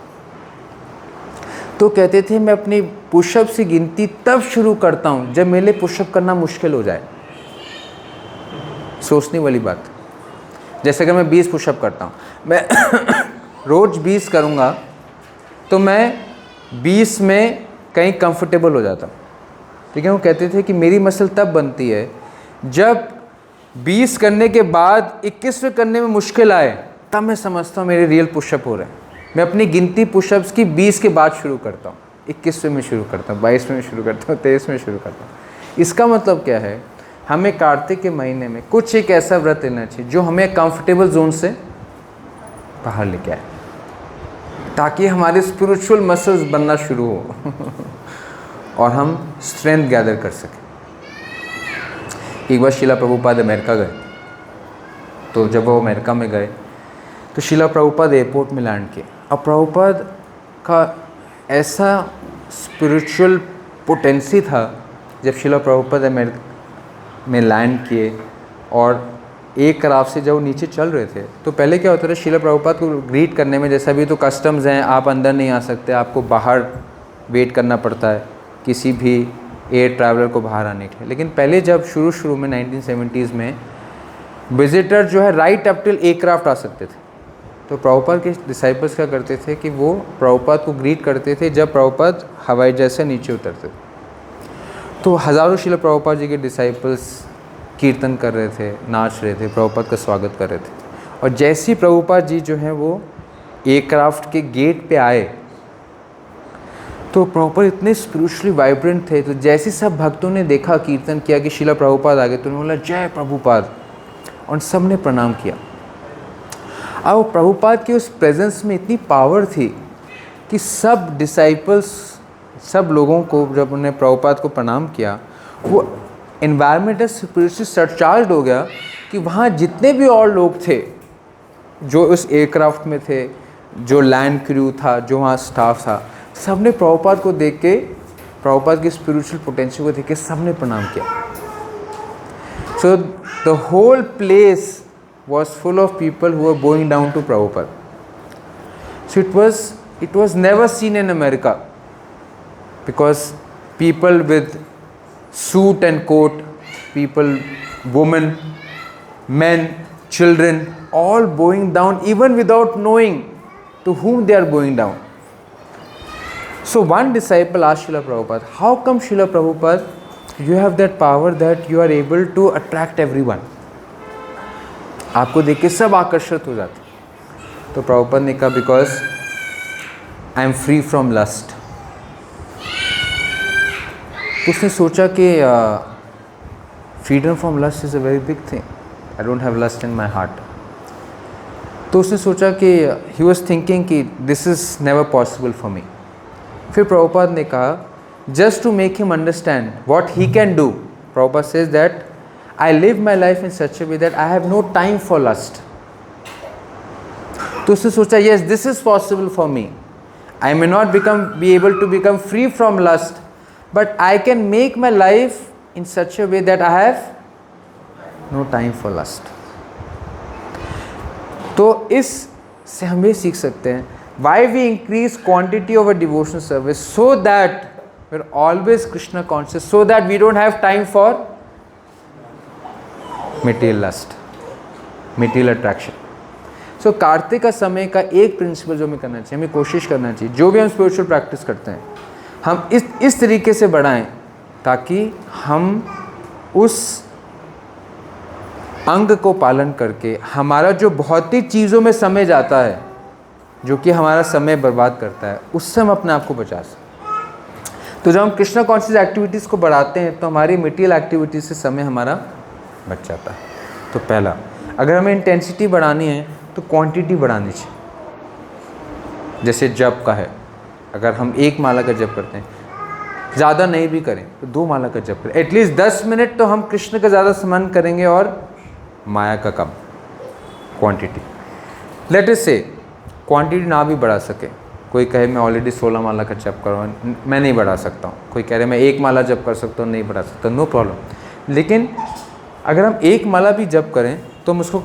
तो कहते थे मैं अपनी पुशअप की गिनती तब शुरू करता हूँ जब मेरे लिए पुशअप करना मुश्किल हो जाए। सोचने वाली बात। जैसे अगर मैं 20 पुशअप करता हूँ, मैं रोज़ 20 करूँगा, तो मैं 20 में कहीं कंफर्टेबल हो जाता हूँ। ठीक है, वो कहते थे कि मेरी मसल तब बनती है जब 20 करने के बाद 21वें करने में मुश्किल आए, तब मैं समझता हूँ मेरे रियल पुशअप हो रहे हैं। मैं अपनी गिनती पुशअप्स की 20 के बाद शुरू करता हूँ, 21वें में शुरू करता हूँ, 22वें में शुरू करता हूँ, 23वें में शुरू करता हूँ। इसका मतलब क्या है? हमें कार्तिक के महीने में कुछ एक ऐसा व्रत लेना चाहिए जो हमें कंफर्टेबल जोन से बाहर लेके आए, ताकि हमारे स्पिरिचुअल मसल्स बनना शुरू हो और हम स्ट्रेंथ गैदर कर सकें। एक बार शिला प्रभुपाद अमेरिका गए, तो जब वो अमेरिका में गए तो शिला प्रभुपाद एयरपोर्ट में लैंड किए। अब प्रभुपाद का ऐसा स्पिरिचुअल पोटेंसी था, जब शिला प्रभुपाद अमेरिका में लैंड किए और एक क्राफ्ट से जब वो नीचे चल रहे थे, तो पहले क्या होता था, शिला प्रभुपाद को ग्रीट करने में, जैसा भी तो कस्टम्स हैं, आप अंदर नहीं आ सकते, आपको बाहर वेट करना पड़ता है किसी भी एयर ट्रैवलर को बाहर आने के लिए। लेकिन पहले जब शुरू में 1970s में विजिटर जो है राइट अप टिल एयरक्राफ्ट आ सकते थे, तो प्रभुपाद के डिसाइपल्स क्या करते थे कि वो प्रभुपाद को ग्रीट करते थे जब प्रभुपाद हवाई जहाज से नीचे उतरते थे। तो हज़ारों शिला प्रभुपाद जी के डिसाइपल्स कीर्तन कर रहे थे, नाच रहे थे, प्रभुपाद का स्वागत कर रहे थे। और जैसे ही प्रभुपाद जी जो हैं वो एयरक्राफ्ट के गेट पे आए, तो प्रभुपाद इतने स्पिरिचुअली वाइब्रेंट थे, तो जैसे सब भक्तों ने देखा, कीर्तन किया कि शिला प्रभुपाद आ गए, तो उन्होंने बोला जय प्रभुपाद, और सब ने प्रणाम किया। अब प्रभुपाद की उस प्रेजेंस में इतनी पावर थी कि सब डिसाइपल्स, सब लोगों को जब उन्हें प्रभुपाद को प्रणाम किया, वो एनवायरनमेंट स्पिरिचुअली सरचार्ज हो गया कि वहाँ जितने भी और लोग थे जो उस एयरक्राफ्ट में थे, जो लैंड क्रू था, जो वहाँ स्टाफ था, सब ने प्रभुपाद को देख के, प्रभुपाद की स्पिरिचुअल पोटेंशियल को देख के सब ने प्रणाम किया। So the whole place was full of people who were bowing down to Prabhupada. So it was never seen in America, because people with suit and coat, people, women, men, children, all bowing down even without knowing to whom they are bowing down. So one disciple asked Srila Prabhupada, how come Srila Prabhupada, you have that power that you are able to attract everyone? आपको देख के सब आकर्षित हो जाते। तो प्रभुपाद ने कहा, because I am free from lust. तो उसने सोचा कि freedom from lust is a very big thing, I don't have lust in my heart. तो उसने सोचा कि ही वॉज थिंकिंग कि this is never possible for me. फिर प्रभुपाद ने कहा, just to make him understand what he can do, Prabhupada says that I live my life in such a way that I have no time for lust. तो उसने सोचा, yes this is possible for me, I may not be able to become free from lust, but I can make my life in such a way that I have no time for lust. तो इस से हम ये सीख सकते हैं, why we increase quantity of a devotional service, so that we are always Krishna conscious, so that we don't have time for material lust, material attraction. So Kartik का समय का एक प्रिंसिपल जो हमें करना चाहिए, हमें कोशिश करना चाहिए, जो भी हम स्पिरिचुअल प्रैक्टिस करते हैं हम इस तरीके से बढ़ाएं ताकि हम उस अंग को पालन करके हमारा जो भौतिक चीज़ों में समय जाता है, जो कि हमारा समय बर्बाद करता है, उससे हम अपने आप को बचा सकें। तो जब हम कृष्णा कॉन्शियस एक्टिविटीज़ को बढ़ाते हैं तो हमारी मटेरियल एक्टिविटीज़ से समय हमारा बच जाता है। तो पहला, अगर हमें इंटेंसिटी बढ़ानी है तो क्वांटिटी बढ़ानी चाहिए। जैसे जप का है, अगर हम 1 माला का जप करते हैं, ज़्यादा नहीं भी करें तो 2 माला का जप करें, एटलीस्ट 10 मिनट तो हम कृष्ण का ज़्यादा स्मरण करेंगे और माया का कम। क्वांटिटी, लेट अस से क्वांटिटी ना भी बढ़ा सके, कोई कहे मैं ऑलरेडी 16 माला का जप कर रहा हूँ, मैं नहीं बढ़ा सकता हूँ, कोई कह रहे मैं 1 माला जप कर सकता हूँ, नहीं बढ़ा सकता, नो प्रॉब्लम। लेकिन अगर हम 1 माला भी जप करें तो हम उसको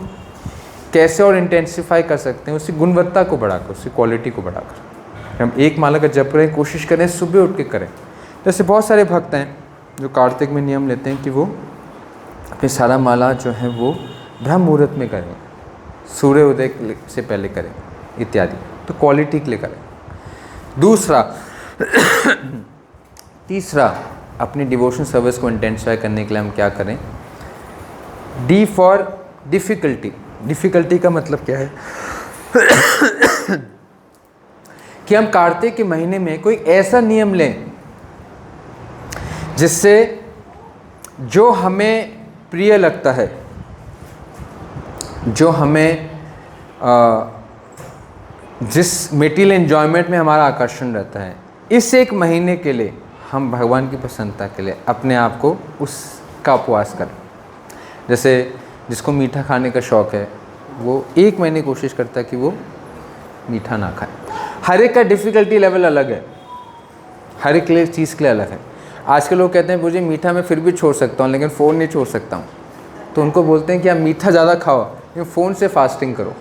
कैसे और इंटेंसिफाई कर सकते हैं, उसकी गुणवत्ता को बढ़ाकर, उसकी क्वालिटी को बढ़ाकर। हम 1 माला का जप करें, कोशिश करें सुबह उठ के करें। जैसे बहुत सारे भक्त हैं जो कार्तिक में नियम लेते हैं कि वो अपनी सारा माला जो है वो ब्रह्म मुहूर्त में करें, सूर्योदय से पहले करें इत्यादि, तो क्वालिटी के लिए करें। दूसरा तीसरा, अपनी डिवोशन सर्विस को इंटेंसिफाई करने के लिए हम क्या करें, डी फॉर डिफ़िकल्टी। डिफ़िकल्टी का मतलब क्या है कि हम कार्तिक के महीने में कोई ऐसा नियम लें जिससे जो हमें प्रिय लगता है, जो हमें जिस मेटीरियल एन्जॉयमेंट में हमारा आकर्षण रहता है, इस 1 महीने के लिए हम भगवान की प्रसन्नता के लिए अपने आप को उसका उपवास करें। जैसे जिसको मीठा खाने का शौक़ है वो 1 महीने कोशिश करता है कि वो मीठा ना खाए। हर एक का डिफ़िकल्टी लेवल अलग है, हर एक चीज़ के लिए अलग है। आजकल लोग कहते हैं मुझे मीठा मैं फिर भी छोड़ सकता हूँ लेकिन फ़ोन नहीं छोड़ सकता हूँ, तो उनको बोलते हैं कि आप मीठा ज़्यादा खाओ लेकिन फ़ोन से फास्टिंग करो।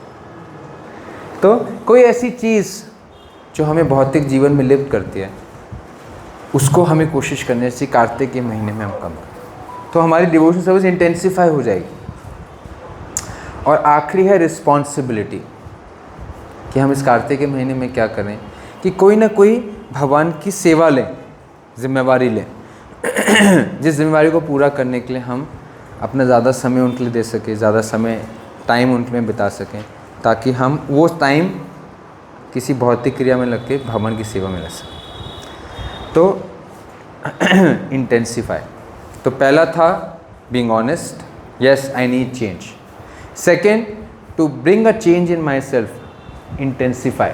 तो कोई ऐसी चीज़ जो हमें भौतिक जीवन में लिप्त करती है उसको हमें कोशिश करनी चाहिए कार्तिक के महीने में हम कम करें, तो हमारी डिवोशन सर्विस इंटेंसिफाई हो जाएगी। और आखिरी है रिस्पॉन्सिबिलिटी, कि हम इस कार्तिक के महीने में क्या करें कि कोई ना कोई भगवान की सेवा लें, जिम्मेवारी लें जिस जिम्मेवारी को पूरा करने के लिए हम अपना ज़्यादा समय उनके लिए दे सकें, ज़्यादा समय टाइम उनके में बिता सकें, ताकि हम वो टाइम किसी भौतिक क्रिया में लग के भगवान की सेवा में लग सकें। तो इंटेंसिफाई, तो पहला था being honest, yes I need change. Second, to bring a change in my self, intensify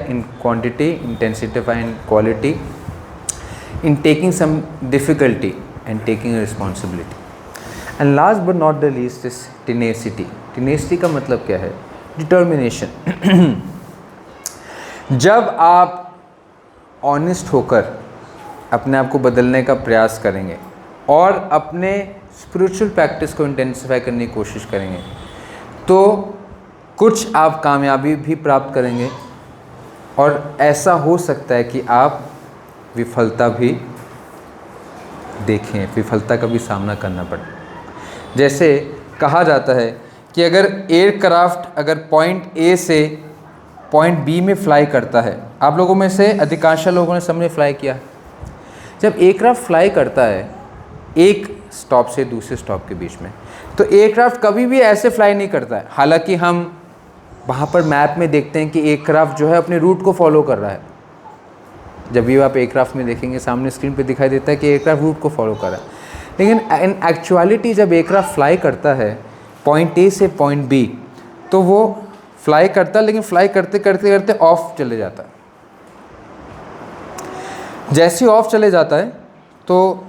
in quantity, intensify in quality, in taking some difficulty and taking a responsibility. And last but not the least is tenacity. Tenacity का मतलब क्या है? Determination. जब आप honest होकर अपने आप को बदलने का प्रयास करेंगे और अपने स्पिरिचुअल प्रैक्टिस को इंटेंसिफाई करने की कोशिश करेंगे तो कुछ आप कामयाबी भी प्राप्त करेंगे और ऐसा हो सकता है कि आप विफलता भी देखें, विफलता का भी सामना करना पड़े। जैसे कहा जाता है कि अगर एयरक्राफ्ट अगर पॉइंट ए से पॉइंट बी में फ्लाई करता है, आप लोगों में से अधिकांश लोगों ने सबने फ्लाई किया। जब एयरक्राफ्ट फ्लाई करता है एक स्टॉप से दूसरे स्टॉप के बीच में, तो एयरक्राफ्ट कभी भी ऐसे फ्लाई नहीं करता है। हालांकि हम वहाँ पर मैप में देखते हैं कि एयरक्राफ्ट जो है अपने रूट को फॉलो कर रहा है, जब भी आप एयरक्राफ्ट में देखेंगे सामने स्क्रीन पे दिखाई देता है कि एयरक्राफ्ट रूट को फॉलो कर रहा है, लेकिन इन एक्चुअलिटी जब एयरक्राफ्ट फ्लाई करता है पॉइंट ए से पॉइंट बी, तो वो फ्लाई करता है, लेकिन फ्लाई करते करते करते ऑफ चले जाता है। जैसे ही ऑफ चले जाता है तो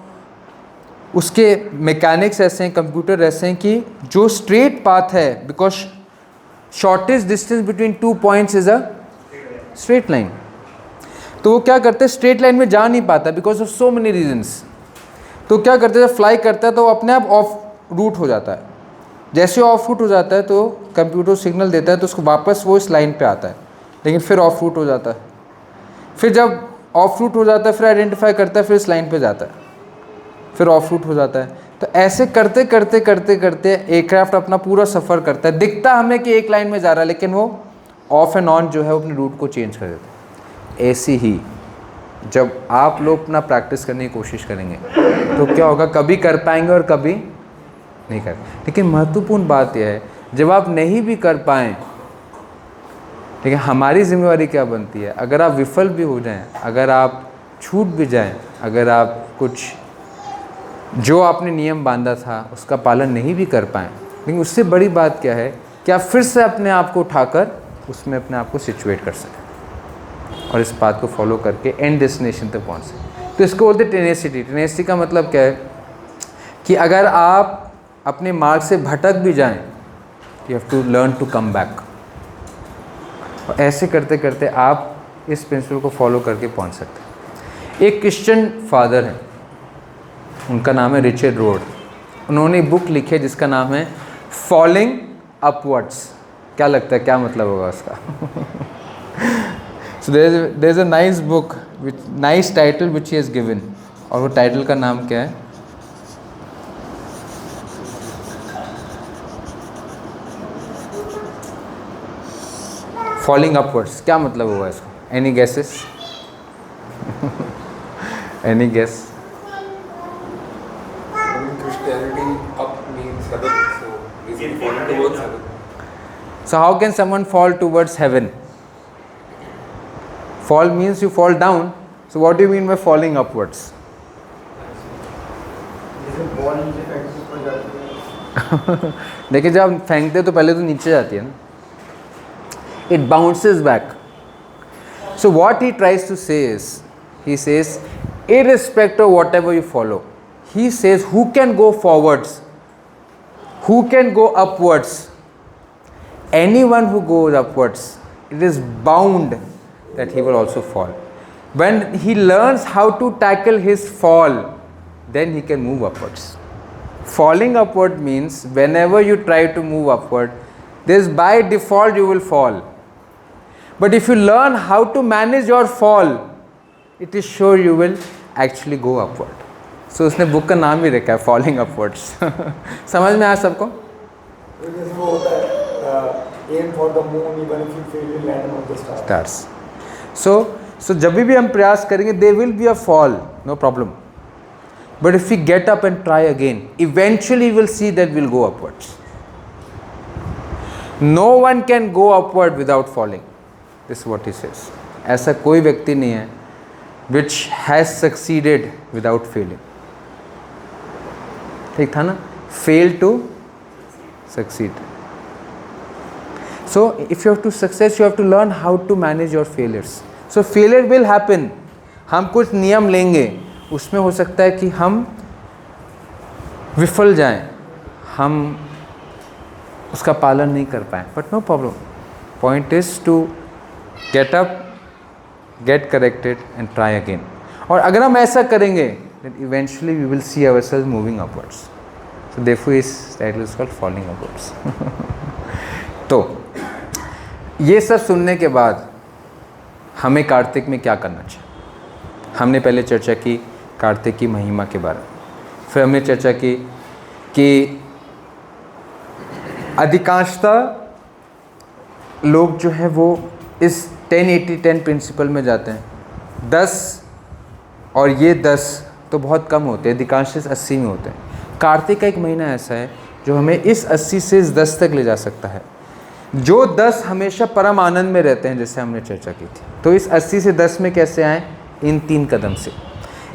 उसके मैकेनिक्स ऐसे हैं, कंप्यूटर ऐसे हैं कि जो स्ट्रेट पाथ है, because shortest distance between 2 points is a straight line, तो वो क्या करते हैं, स्ट्रेट लाइन में जा नहीं पाता because of so many reasons. तो क्या करते हैं, जब फ्लाई करता है तो वो अपने आप ऑफ रूट हो जाता है। जैसे ऑफ रूट हो जाता है तो कंप्यूटर सिग्नल देता है तो उसको वापस वो इस लाइन पे आता है, लेकिन फिर ऑफ रूट हो जाता है। फिर जब ऑफ रूट हो जाता है फिर आइडेंटिफाई करता है, फिर इस लाइन पे जाता है, फिर ऑफ रूट हो जाता है। तो ऐसे करते करते करते करते एयरक्राफ्ट अपना पूरा सफ़र करता है। दिखता हमें कि एक लाइन में जा रहा है, लेकिन वो ऑफ एंड ऑन जो है वो अपने रूट को चेंज कर देता है। ऐसी ही जब आप लोग अपना प्रैक्टिस करने की कोशिश करेंगे तो क्या होगा, कभी कर पाएंगे और कभी नहीं कर। लेकिन महत्वपूर्ण बात यह है, जब आप नहीं भी कर पाएँ, लेकिन हमारी जिम्मेवारी क्या बनती है, अगर आप विफल भी हो जाएं, अगर आप छूट भी जाएं, अगर आप कुछ जो आपने नियम बांधा था उसका पालन नहीं भी कर पाएँ, लेकिन उससे बड़ी बात क्या है कि आप फिर से अपने आप को उठाकर उसमें अपने आप को सिचुएट कर सकें और इस बात को फॉलो करके एंड डेस्टिनेशन तक पहुँच सकें। तो इसको बोलते टेनेसिटी। टेनेसिटी का मतलब क्या है कि अगर आप अपने मार्ग से भटक भी जाएं, you have to learn to come back. और ऐसे करते करते आप इस प्रिंसिपल को फॉलो करके पहुंच सकते हैं। एक क्रिश्चियन फादर हैं, उनका नाम है रिचर्ड रोड। उन्होंने एक बुक लिखी है जिसका नाम है फॉलिंग अपवर्ड्स। क्या लगता है क्या मतलब होगा उसका? So there is a nice book which nice title which he has given, और वो टाइटल का नाम क्या है? Falling upwards. क्या मतलब होगा इसको? Any guesses? Any guess? Christianity up means heaven, so he's falling towards heaven. So how can someone fall towards heaven? Fall means you fall down. So what do you mean by falling upwards? जैसे ball नीचे फेंकते ऊपर जाती है। देखिए जब आप फेंकते तो पहले तो नीचे जाती है ना, it bounces back. So what he tries to say is, he says, irrespective of whatever you follow, he says, who can go forwards, who can go upwards, anyone who goes upwards, it is bound that he will also fall. When he learns how to tackle his fall, then he can move upwards. Falling upward means whenever you try to move upward, this by default you will fall. But if you learn how to manage your fall, it is sure you will actually go upward. So उसने book का नाम भी रखा है falling upwards. समझ में आया सबको? जैसे वो होता है aim for the moon even if you fail you land on the stars. So जब भी हम प्रयास करेंगे there will be a fall, no problem. But if we get up and try again, eventually we will see that we'll go upwards. No one can go upward without falling. This is what he says. ऐसा कोई व्यक्ति नहीं है which has succeeded without failing. ठीक था ना? Fail to succeed. So if you have to success, you have to learn how to manage your failures. So failure will happen. हम कुछ नियम लेंगे, उसमें हो सकता है कि हम विफल जाएं, हम उसका पालन नहीं कर पाएँ, but no problem. Point is to get up, get corrected and try again. और अगर हम ऐसा करेंगे then eventually we will see ourselves moving upwards. So therefore his title is called falling upwards. तो ये सब सुनने के बाद हमें कार्तिक में क्या करना चाहिए? हमने पहले चर्चा की कार्तिक की महिमा के बारे में, फिर हमने चर्चा की कि अधिकांशतः लोग जो है वो इस 10-80-10 प्रिंसिपल में जाते हैं। 10 और ये 10 तो बहुत कम होते हैं, अधिकांश 80 में होते हैं। कार्तिक का एक महीना ऐसा है जो हमें इस 80 से इस 10 तक ले जा सकता है। जो 10 हमेशा परम आनंद में रहते हैं, जैसे हमने चर्चा की थी, तो इस 80 से 10 में कैसे आएँ? इन 3 कदम से।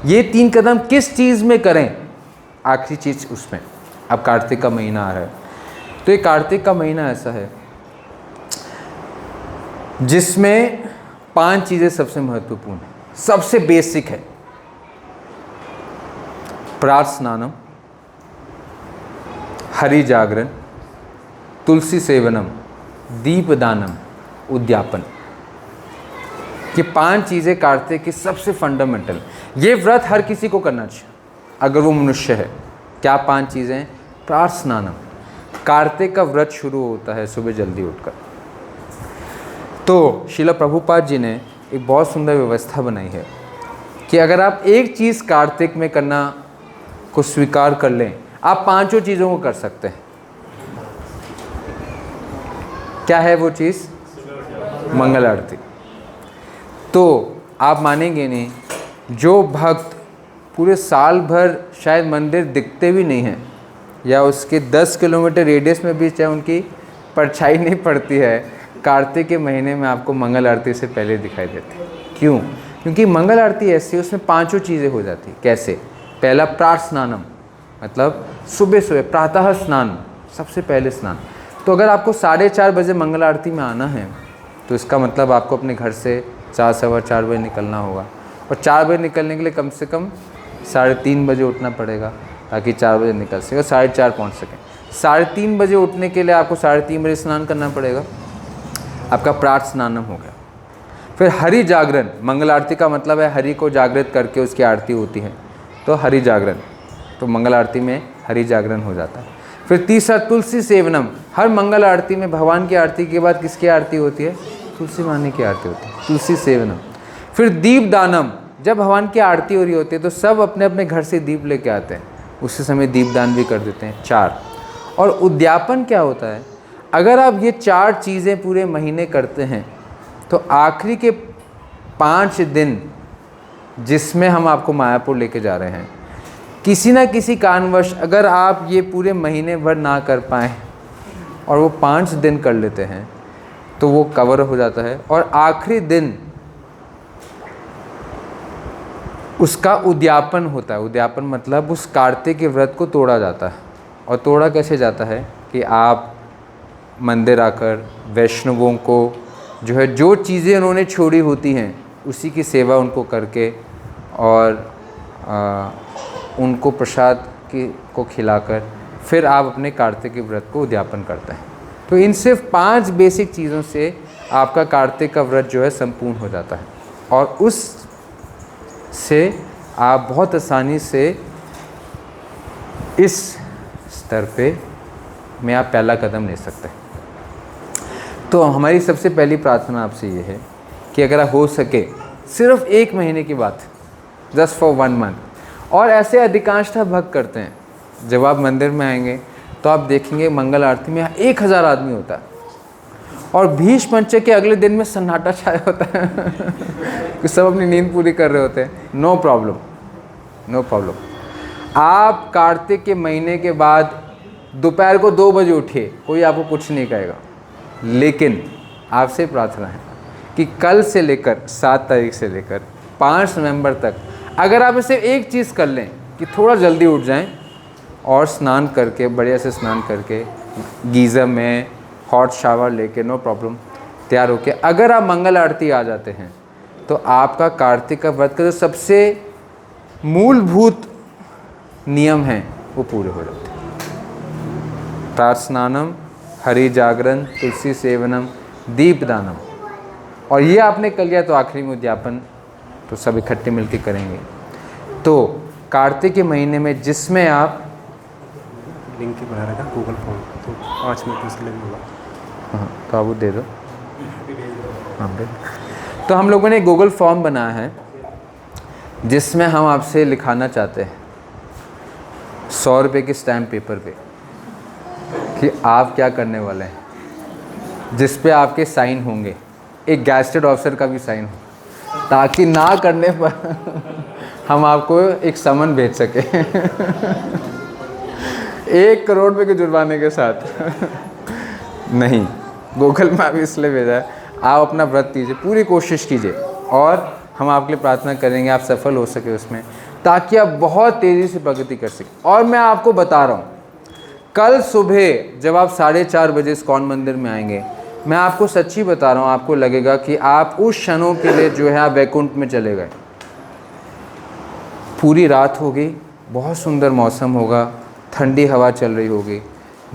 ये 3 कदम किस चीज़ में करें? आखिरी चीज़ उसमें। अब कार्तिक का महीना आ रहा है, तो ये कार्तिक का महीना ऐसा है जिसमें 5 चीज़ें सबसे महत्वपूर्ण है, सबसे बेसिक है। प्रात स्नानम, हरि जागरण, तुलसी सेवनम, दीपदानम, उद्यापन। ये 5 चीज़ें कार्तिक की सबसे फंडामेंटल। ये व्रत हर किसी को करना चाहिए अगर वो मनुष्य है। क्या 5 चीज़ें? प्रात स्नानम, कार्तिक का व्रत शुरू होता है सुबह जल्दी उठकर। तो श्रील प्रभुपाद जी ने एक बहुत सुंदर व्यवस्था बनाई है कि अगर आप एक चीज़ कार्तिक में करना को स्वीकार कर लें, आप 5 चीज़ों को कर सकते हैं। क्या है वो चीज़? मंगल आरती। तो आप मानेंगे नहीं, जो भक्त पूरे साल भर शायद मंदिर दिखते भी नहीं हैं, या उसके 10 किलोमीटर रेडियस में भी चाहे उनकी परछाई नहीं पड़ती है, कार्तिक के महीने में आपको मंगल आरती से पहले दिखाई देती है। क्यों? क्योंकि मंगल आरती ऐसी है, उसमें 5 चीज़ें हो जाती। कैसे? पहला प्रात स्नानम, मतलब सुबह सुबह प्रातः स्नान, सबसे पहले स्नान। तो अगर आपको 4:30 बजे मंगल आरती में आना है, तो इसका मतलब आपको अपने घर से 4 सवा 4 बजे निकलना होगा, और 4 बजे निकलने के लिए कम से कम 3:30 बजे उठना पड़ेगा, ताकि 4 बजे निकल सके और 4:30 पहुँच सकें। 3:30 बजे उठने के लिए आपको 3:30 बजे स्नान करना पड़ेगा। आपका प्रात स्नानम हो गया। फिर हरि जागरण, मंगल आरती का मतलब है हरि को जागृत करके उसकी आरती होती है, तो हरि जागरण, तो मंगल आरती में हरि जागरण हो जाता है। फिर तीसरा तुलसी सेवनम, हर मंगल आरती में भगवान की आरती के बाद किसकी आरती होती है? तुलसी माने की आरती होती है, तुलसी सेवनम। फिर दीपदानम, जब भगवान की आरती हो रही होती है तो सब अपने अपने घर से दीप लेके आते हैं, उसी समय दीपदान भी कर देते हैं। 4। और उद्यापन क्या होता है? अगर आप ये 4 चीज़ें पूरे महीने करते हैं, तो आखिरी के 5 दिन जिसमें हम आपको मायापुर लेके जा रहे हैं, किसी ना किसी कारणवश अगर आप ये पूरे महीने भर ना कर पाएँ और वो 5 दिन कर लेते हैं, तो वो कवर हो जाता है। और आखिरी दिन उसका उद्यापन होता है। उद्यापन मतलब उस कार्तिक के व्रत को तोड़ा जाता है। और तोड़ा कैसे जाता है कि आप मंदिर आकर वैष्णवों को जो है, जो चीज़ें उन्होंने छोड़ी होती हैं, उसी की सेवा उनको करके और उनको प्रसाद को खिलाकर फिर आप अपने कार्तिक के व्रत को उद्यापन करते हैं। तो इन सिर्फ 5 बेसिक चीज़ों से आपका कार्तिक का व्रत जो है संपूर्ण हो जाता है, और उस से आप बहुत आसानी से इस स्तर पे में आप पहला कदम ले सकते हैं। तो हमारी सबसे पहली प्रार्थना आपसे ये है कि अगर हो सके सिर्फ 1 महीने की बात, जस्ट फॉर 1 मंथ, और ऐसे अधिकांशतः भक्त करते हैं। जब आप मंदिर में आएंगे तो आप देखेंगे मंगल आरती में 1000 आदमी होता है, और भीष्म पंचक के अगले दिन में सन्नाटा छाया होता है कि सब अपनी नींद पूरी कर रहे होते हैं। No problem, no problem. आप कार्तिक के महीने के बाद दोपहर को 2 बजे उठिए, कोई आपको कुछ नहीं कहेगा। लेकिन आपसे प्रार्थना है कि कल से लेकर 7 तारीख से लेकर 5 नवंबर तक अगर आप इसे एक चीज़ कर लें कि थोड़ा जल्दी उठ जाएं और स्नान करके, बढ़िया से स्नान करके, गीज़र में हॉट शावर लेके, नो प्रॉब्लम, तैयार होके अगर आप मंगल आरती आ जाते हैं, तो आपका कार्तिक का व्रत का जो सबसे मूलभूत नियम हैं वो पूरे हो जाते हैं। प्रात स्नानम, हरि जागरण, तुलसी सेवनम, दीपदानम, और ये आपने कर लिया तो आखिरी में उद्यापन तो सब इकट्ठे मिलकर करेंगे। तो कार्तिक के महीने में जिसमें आप लिंक ही बना रखा गूगल फॉर्म, तो 5 मिनट उसके लिए भी होगा। हाँ, तो आप वो दे दो। हाँ, तो हम लोगों ने गूगल फॉर्म बनाया है जिसमें हम आपसे लिखाना चाहते हैं 100 रुपये के स्टैम्प पेपर पे कि आप क्या करने वाले हैं, जिस पे आपके साइन होंगे, एक गैजेटेड ऑफिसर का भी साइन हो, ताकि ना करने पर हम आपको एक समन भेज सके 1 करोड़ रुपये के जुर्माने के साथ। नहीं, गूगल मैप इसलिए भेजा है, आप अपना व्रत कीजिए, पूरी कोशिश कीजिए, और हम आपके लिए प्रार्थना करेंगे, आप सफल हो सके उसमें, ताकि आप बहुत तेज़ी से प्रगति कर सकें। और मैं आपको बता रहा हूँ, कल सुबह जब आप 4:30 बजे इस्कॉन मंदिर में आएंगे, मैं आपको सच्ची बता रहा हूँ, आपको लगेगा कि आप उस क्षणों के लिए जो है आप वैकुंठ में चले गए। पूरी रात होगी, बहुत सुंदर मौसम होगा, ठंडी हवा चल रही होगी,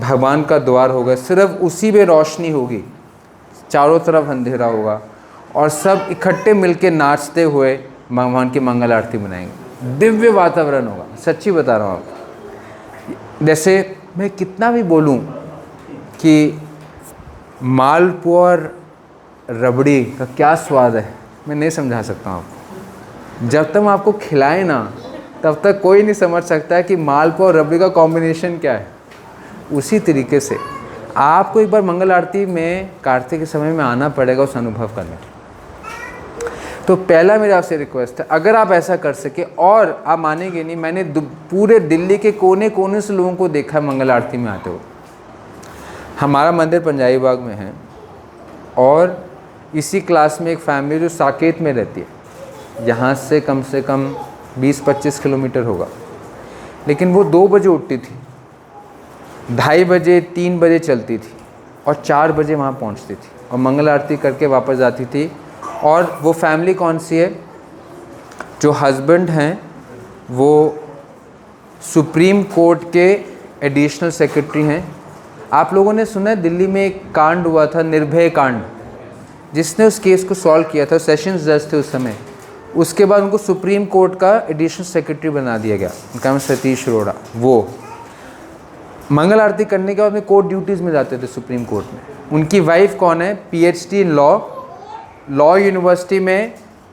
भगवान का द्वार होगा, सिर्फ उसी में रोशनी होगी, चारों तरफ अंधेरा होगा और सब इकट्ठे मिलके नाचते हुए भगवान की मंगल आरती मनाएंगे। दिव्य वातावरण होगा, सच्ची बता रहा हूँ आपको। जैसे मैं कितना भी बोलूँ कि मालपुआ और रबड़ी का क्या स्वाद है, मैं नहीं समझा सकता हूँ आपको। जब तक हम आपको खिलाएं ना, तब तक कोई नहीं समझ सकता है कि मालपुआ और रबड़ी का कॉम्बिनेशन क्या है। उसी तरीके से आपको एक बार मंगल आरती में कार्तिक के समय में आना पड़ेगा उस अनुभव करने। तो पहला मेरा आपसे रिक्वेस्ट है, अगर आप ऐसा कर सके, और आप मानेंगे नहीं, मैंने पूरे दिल्ली के कोने कोने से लोगों को देखा है मंगल आरती में आते हुए। हमारा मंदिर पंजाबी बाग में है और इसी क्लास में एक फैमिली जो साकेत में रहती है, यहाँ से कम 20-25 किलोमीटर होगा, लेकिन वो 2 बजे उठती थी, 2:30 बजे 3 बजे चलती थी और 4 बजे वहाँ पहुँचती थी और मंगल आरती करके वापस जाती थी। और वो फैमिली कौन सी है? जो हस्बैंड हैं वो सुप्रीम कोर्ट के एडिशनल सेक्रेटरी हैं। आप लोगों ने सुना है दिल्ली में एक कांड हुआ था, निर्भय कांड, जिसने उस केस को सॉल्व किया था, सेशंस जज थे उस समय। उसके बाद उनको सुप्रीम कोर्ट का एडिशनल सेक्रेटरी बना दिया गया, उनका नाम सतीश अरोड़ा। वो मंगल आरती करने के बाद में कोर्ट ड्यूटीज़ में जाते थे सुप्रीम कोर्ट में। उनकी वाइफ कौन है? PhD इन लॉ यूनिवर्सिटी में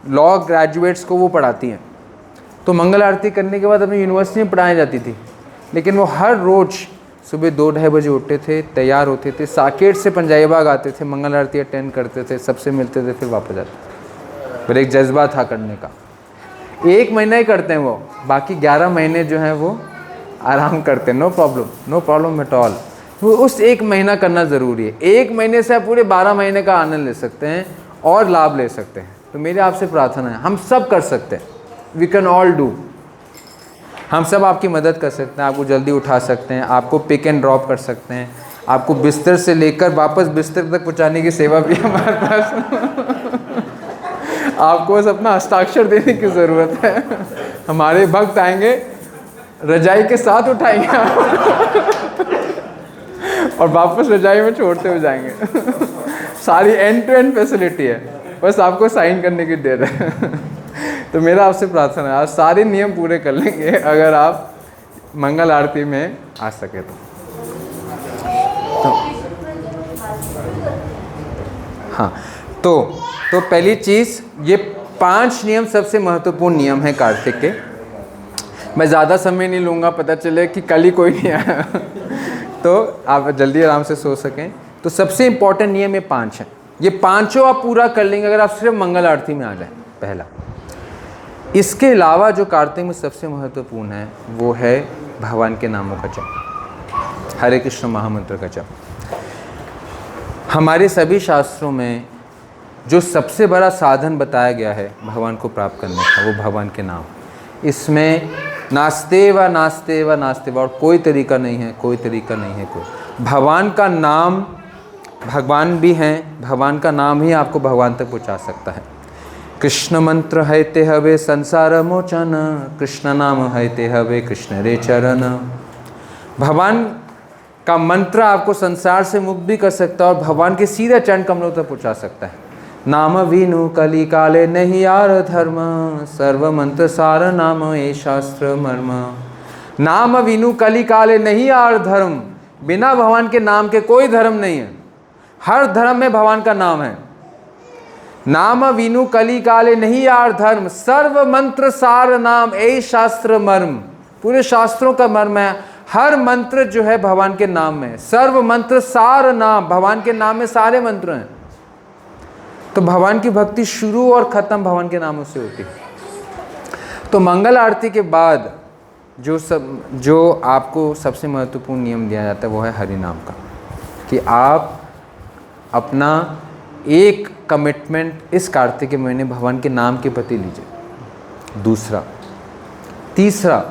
लॉ ग्रेजुएट्स को वो पढ़ाती हैं। तो मंगल आरती करने के बाद अपनी यूनिवर्सिटी में पढ़ाई जाती थी, लेकिन वो हर रोज़ सुबह 2-2:30 बजे उठते थे, तैयार होते थे, साकेत से पंजाबी बाग आते थे, मंगल आरती अटेंड करते थे, सबसे मिलते थे, फिर वापस जाते थे। फिर एक जज्बा था करने का। 1 महीना ही करते हैं वो, बाकी 11 महीने जो हैं वो आराम करते हैं। No problem at all. वो उस 1 महीना करना ज़रूरी है। 1 महीने से आप पूरे 12 महीने का आनंद ले सकते हैं और लाभ ले सकते हैं। तो मेरी आपसे प्रार्थना है, हम सब कर सकते हैं, वी कैन ऑल डू। हम सब आपकी मदद कर सकते हैं, आपको जल्दी उठा सकते हैं, आपको पिक एंड ड्रॉप कर सकते हैं, आपको बिस्तर से लेकर वापस बिस्तर तक पहुंचाने की सेवा भी हमारे पास। आपको बस अपना हस्ताक्षर देने की ज़रूरत है। हमारे भक्त आएंगे, रजाई के साथ उठाएंगे और वापस रजाई में छोड़ते हुए जाएंगे। सारी एंड टू एंड फैसिलिटी है, बस आपको साइन करने की देर है। तो मेरा आपसे प्रार्थना है, आज सारे नियम पूरे कर लेंगे अगर आप मंगल आरती में आ सके तो हाँ। तो पहली चीज़, ये 5 नियम सबसे महत्वपूर्ण नियम है कार्तिक के। मैं ज़्यादा समय नहीं लूँगा, पता चले कि कल ही कोई नहीं आया तो आप जल्दी आराम से सो सकें। तो सबसे इम्पॉर्टेंट नियम ये 5 हैं। ये 5 आप पूरा कर लेंगे अगर आप सिर्फ मंगल आरती में आ जाएं, पहला। इसके अलावा जो कार्तिक में सबसे महत्वपूर्ण है वो है भगवान के नामों का जप, हरे कृष्ण महामंत्र का जप। हमारे सभी शास्त्रों में जो सबसे बड़ा साधन बताया गया है भगवान को प्राप्त करने का, वो भगवान के नाम। इसमें नास्ते व और कोई तरीका नहीं है, कोई भगवान का नाम, भगवान भी हैं, भगवान का नाम ही आपको भगवान तक पहुंचा सकता है। कृष्ण मंत्र है ते हवे संसार मोचन, कृष्ण नाम है ते हवे कृष्ण रे चरण। भगवान का मंत्र आपको संसार से मुक्त भी कर सकता है और भगवान के सीधे चरण कमलों तक पहुंचा सकता है। नाम वीनु कली काले नहीं यार धर्म, सर्व मंत्र सार नाम ए शास्त्र मर्म। नाम वीनु कली काले नहीं यार धर्म, बिना भगवान के नाम के कोई धर्म नहीं है। हर धर्म में भगवान का नाम है। नाम वीनु कली काले नहीं यार धर्म, सर्व मंत्र सार नाम ए शास्त्र मर्म। पूरे शास्त्रों का मर्म है, हर मंत्र जो है भगवान के नाम में। सर्व मंत्र सार नाम, भगवान के नाम में सारे मंत्र हैं। तो भगवान की भक्ति शुरू और ख़त्म भगवान के नामों से होती है। तो मंगल आरती के बाद जो आपको सबसे महत्वपूर्ण नियम दिया जाता है वो है हरि नाम का, कि आप अपना एक कमिटमेंट इस कार्तिक के महीने भगवान के नाम के प्रति लीजिए। दूसरा, तीसरा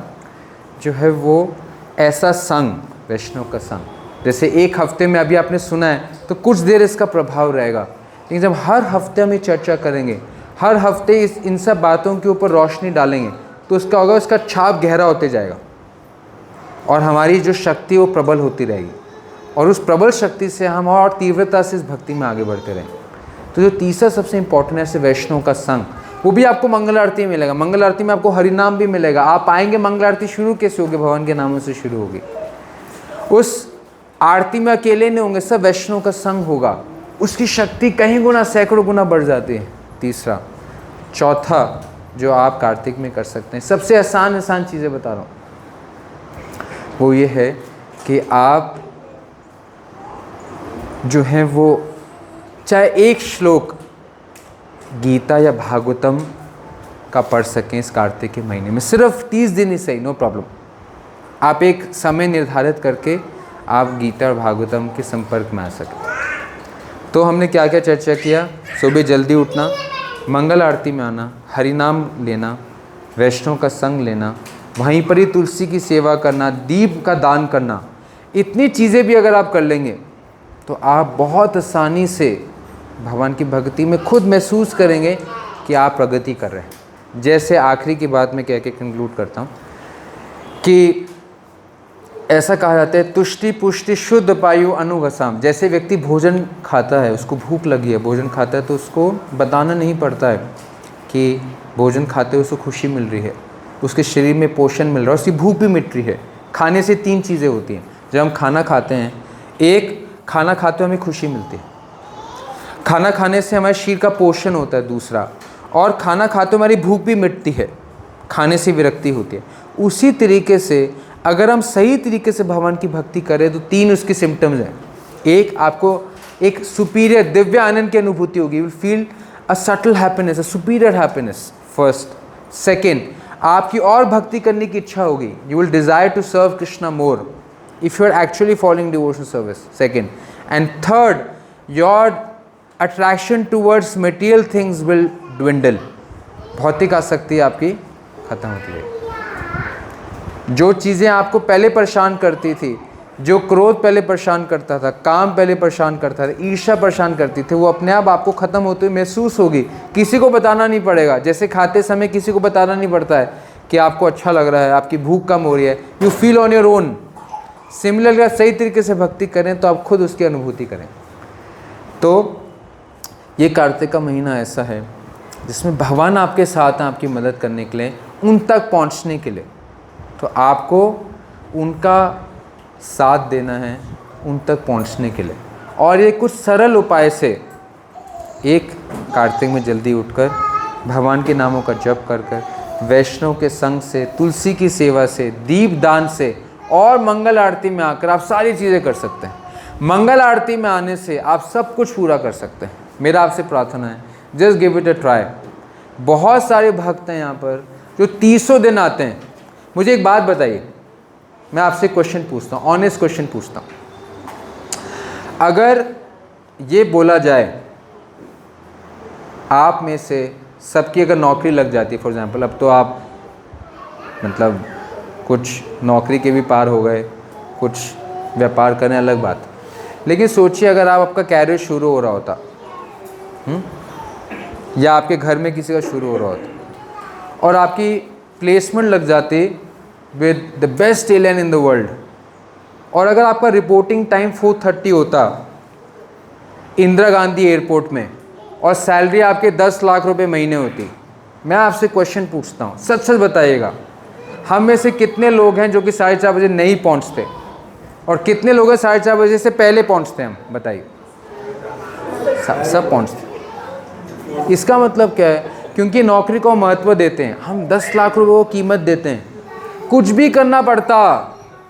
जो है वो ऐसा संग, वैष्णव का संग, जैसे एक हफ्ते में अभी आपने सुना है तो कुछ देर इसका प्रभाव रहेगा, लेकिन जब हर हफ्ते हम ये चर्चा करेंगे, हर हफ्ते इन सब बातों के ऊपर रोशनी डालेंगे तो उसका होगा, उसका छाप गहरा होते जाएगा और हमारी जो शक्ति वो प्रबल होती रहेगी और उस प्रबल शक्ति से हम और तीव्रता से इस भक्ति में आगे बढ़ते रहेंगे। तो जो तीसरा सबसे इम्पोर्टेंट है, वैष्णव का संग, वो भी आपको मंगल आरती में मिलेगा। मंगल आरती में आपको हरिनाम भी मिलेगा। आप आएंगे, मंगल आरती शुरू कैसे होगी? भगवान के नामों से शुरू होगी। उस आरती में अकेले नहीं होंगे, सब वैष्णव का संग होगा, उसकी शक्ति कहीं गुना सैकड़ों गुना बढ़ जाती है। तीसरा। चौथा जो आप कार्तिक में कर सकते हैं, सबसे आसान चीज़ें बता रहा हूँ, वो ये है कि आप जो है वो चाहे एक श्लोक गीता या भागवतम का पढ़ सकें इस कार्तिक के महीने में, सिर्फ 30 दिन ही सही, नो प्रॉब्लम। आप एक समय निर्धारित करके आप गीता और भागवतम के संपर्क में आ सकें। तो हमने क्या क्या चर्चा किया? सुबह जल्दी उठना, मंगल आरती में आना, हरिनाम लेना, वैष्णव का संग लेना, वहीं पर ही तुलसी की सेवा करना, दीप का दान करना। इतनी चीज़ें भी अगर आप कर लेंगे तो आप बहुत आसानी से भगवान की भक्ति में खुद महसूस करेंगे कि आप प्रगति कर रहे हैं। जैसे आखिरी की बात मैं कह के कंक्लूड करता हूँ कि ऐसा कहा जाता है, तुष्टि पुष्टि शुद्ध पायु अनुघसाम। जैसे व्यक्ति भोजन खाता है, उसको भूख लगी है, भोजन खाता है तो उसको बताना नहीं पड़ता है कि भोजन खाते हुए उसको खुशी मिल रही है, उसके शरीर में पोषण मिल रहा है, उसकी भूख भी मिट रही है। खाने से 3 चीज़ें होती हैं जब हम खाना खाते हैं। एक, खाना खाते हुए हमें खुशी मिलती है, खाना खाने से हमारे शरीर का पोषण होता है। दूसरा, और खाना खाते हुए हमारी भूख भी मिटती है, खाने से विरक्ति होती है। उसी तरीके से अगर हम सही तरीके से भगवान की भक्ति करें तो 3 उसके सिम्टम्स हैं। एक, आपको एक सुपीरियर दिव्य आनंद की अनुभूति होगी, you will feel a subtle happiness, a superior happiness first. Second, आपकी और भक्ति करने की इच्छा होगी, you will desire to serve Krishna more if you are actually following devotional service. Second, and third, your attraction towards material things will dwindle. भौतिक आसक्ति आपकी खत्म होती है। जो चीज़ें आपको पहले परेशान करती थी, जो क्रोध पहले परेशान करता था, काम पहले परेशान करता था, ईर्ष्या परेशान करती थी, वो अपने आप आपको ख़त्म होते हुए महसूस होगी। किसी को बताना नहीं पड़ेगा। जैसे खाते समय किसी को बताना नहीं पड़ता है कि आपको अच्छा लग रहा है, आपकी भूख कम हो रही है, you feel on your own. Similarly अगर सही तरीके से भक्ति करें तो आप खुद उसकी अनुभूति करें। तो ये कार्तिक का महीना ऐसा है जिसमें भगवान आपके साथ हैं, आपकी मदद करने के लिए, उन तक पहुंचने के लिए। तो आपको उनका साथ देना है उन तक पहुंचने के लिए। और ये कुछ सरल उपाय से, एक, कार्तिक में जल्दी उठकर भगवान के नामों का जप कर कर, वैष्णव के संग से, तुलसी की सेवा से, दीप दान से और मंगल आरती में आकर आप सारी चीज़ें कर सकते हैं। मंगल आरती में आने से आप सब कुछ पूरा कर सकते हैं। मेरा आपसे प्रार्थना है, just give it a try. बहुत सारे भक्त हैं यहाँ पर जो 300 दिन आते हैं। मुझे एक बात बताइए, मैं आपसे क्वेश्चन पूछता हूँ, ऑनेस्ट क्वेश्चन पूछता हूँ। अगर ये बोला जाए आप में से सबकी अगर नौकरी लग जाती है, फॉर एग्जांपल, अब तो आप मतलब कुछ नौकरी के भी पार हो गए, कुछ व्यापार करने अलग बात, लेकिन सोचिए अगर आपका कैरियर शुरू हो रहा होता, या आपके घर में किसी का शुरू हो रहा होता और आपकी प्लेसमेंट लग जाती with the best airline in the world, और अगर आपका रिपोर्टिंग टाइम 4:30 होता इंदिरा गांधी एयरपोर्ट में और सैलरी आपके 10 लाख रुपए महीने होती, मैं आपसे क्वेश्चन पूछता हूँ, सच सच बताइएगा, हम में से कितने लोग हैं जो कि 4:30 बजे नहीं पहुँचते, और कितने लोग हैं 4:30 बजे से पहले पहुँचते हैं? हम बताइए। सब पहुँचते। इसका मतलब क्या है? क्योंकि नौकरी को महत्व देते हैं। हम 10 लाख रुपए को कीमत देते हैं। कुछ भी करना पड़ता,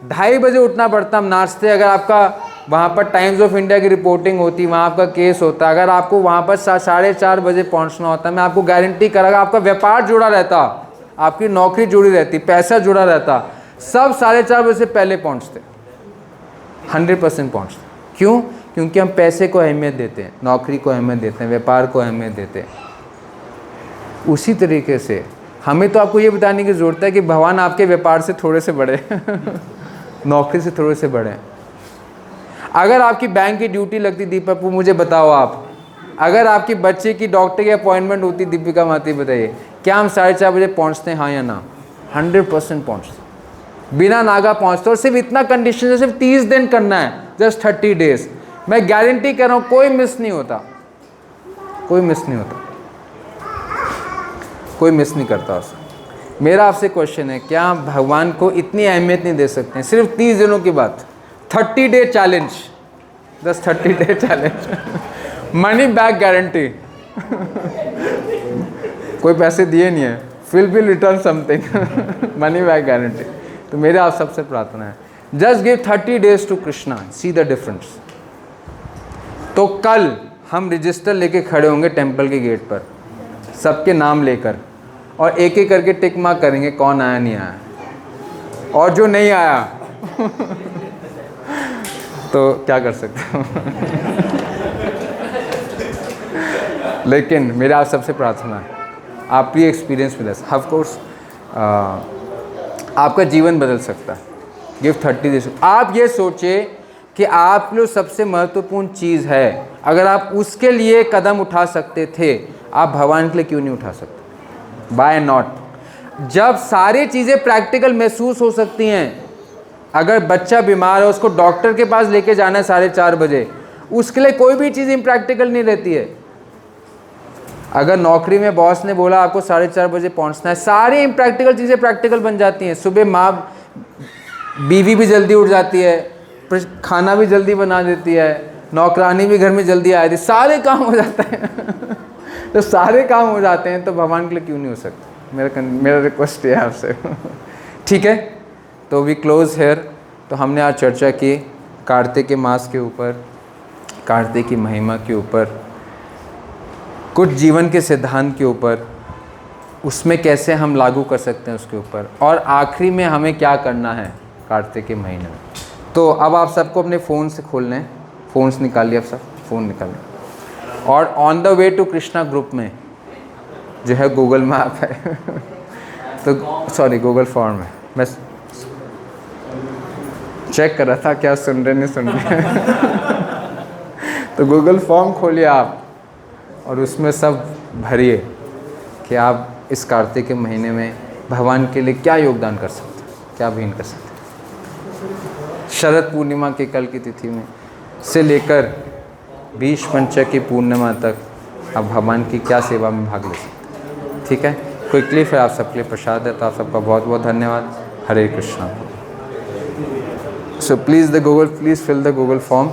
2:30 बजे उठना पड़ता, हम नाचते। अगर आपका वहाँ पर टाइम्स ऑफ इंडिया की रिपोर्टिंग होती, वहाँ आपका केस होता, अगर आपको वहाँ पर 4:30 बजे पहुँचना होता, मैं आपको गारंटी करांगा आपका व्यापार जुड़ा रहता, आपकी नौकरी जुड़ी रहती, पैसा जुड़ा रहता, सब 4:30 बजे से पहले पहुँचते, 100% पहुँचते। क्यों? क्योंकि हम पैसे को अहमियत देते हैं, नौकरी को अहमियत देते हैं, व्यापार को अहमियत देते हैं। उसी तरीके से हमें तो आपको ये बताने की ज़रूरत है कि भगवान आपके व्यापार से थोड़े से बड़े नौकरी से थोड़े से बड़े। अगर आपकी बैंक की ड्यूटी लगती, दीपक मुझे बताओ आप, अगर आपकी बच्चे की डॉक्टर की अपॉइंटमेंट होती, दीपिका माती बताइए, क्या हम 4:30 बजे पहुंचते हैं, हाँ या ना? 100% पहुंचते, बिना नागा पहुंचते। और सिर्फ इतना कंडीशन है, सिर्फ 30 दिन करना है, जस्ट 30 डेज। मैं गारंटी कर रहा हूँ कोई मिस नहीं होता, कोई मिस नहीं होता, कोई मिस नहीं करता उसे। मेरा आपसे क्वेश्चन है, क्या आप भगवान को इतनी अहमियत नहीं दे सकते हैं? सिर्फ 30 दिनों की बात, 30 day challenge, just 30 day challenge, money back guarantee कोई पैसे दिए नहीं है, will return something, money back guarantee. तो मेरे आप सबसे प्रार्थना है, just give 30 days to Krishna, see the difference. तो कल हम रजिस्टर लेके खड़े होंगे टेंपल के गेट पर, सबके नाम लेकर, और एक एक करके टिक मार्क करेंगे कौन आया नहीं आया, और जो नहीं आया तो क्या कर सकते हो लेकिन मेरा आप सबसे प्रार्थना है, आप ये experience with us, of course आपका जीवन बदल सकता है। Give 30 days. आप ये सोचिए कि आप लोग सबसे महत्वपूर्ण चीज़ है, अगर आप उसके लिए कदम उठा सकते थे, आप भगवान के लिए क्यों नहीं उठा सकते? Why not? जब सारी चीज़ें प्रैक्टिकल महसूस हो सकती हैं, अगर बच्चा बीमार है उसको डॉक्टर के पास लेके जाना है 4:30 बजे, उसके लिए कोई भी चीज़ इम्प्रैक्टिकल नहीं रहती है। अगर नौकरी में बॉस ने बोला आपको 4:30 बजे पहुंचना है, सारी इम्प्रैक्टिकल चीज़ें प्रैक्टिकल बन जाती हैं। सुबह माँ बीवी भी जल्दी उठ जाती है, खाना भी जल्दी बना देती है, नौकरानी भी घर में जल्दी आ जाती है, सारे काम हो जाते हैं तो सारे काम हो जाते हैं, तो भगवान के लिए क्यों नहीं हो सकता? मेरा रिक्वेस्ट है आपसे ठीक है, तो वी क्लोज हेयर। तो हमने आज चर्चा की कार्तिक के मास के ऊपर, कार्तिक की महिमा के ऊपर, कुछ जीवन के सिद्धांत के ऊपर, उसमें कैसे हम लागू कर सकते हैं उसके ऊपर, और आखिरी में हमें क्या करना है कार्तिक के महीने में। तो अब आप सबको अपने फ़ोन से खोलने हैं, फ़ोन्स निकालिए, आप सब फ़ोन निकालें, और on the way to Krishna group में जो है गूगल मैप है तो सॉरी गूगल फॉर्म है, मैं चेक कर रहा था क्या सुन रहे नहीं सुन रहे तो गूगल फॉर्म खोलिए आप, और उसमें सब भरिए कि आप इस कार्तिक के महीने में भगवान के लिए क्या योगदान कर सकते हैं, क्या भेंट कर सकते हैं। शरद पूर्णिमा के कल की तिथि में से लेकर बीच पंचक की पूर्णिमा तक आप भगवान की क्या सेवा में भाग ले सकते हैं। ठीक है, क्विकली फिर आप सबके लिए प्रसाद है, तो आप सबका बहुत बहुत धन्यवाद। Hare Krishna. So please fill the Google form.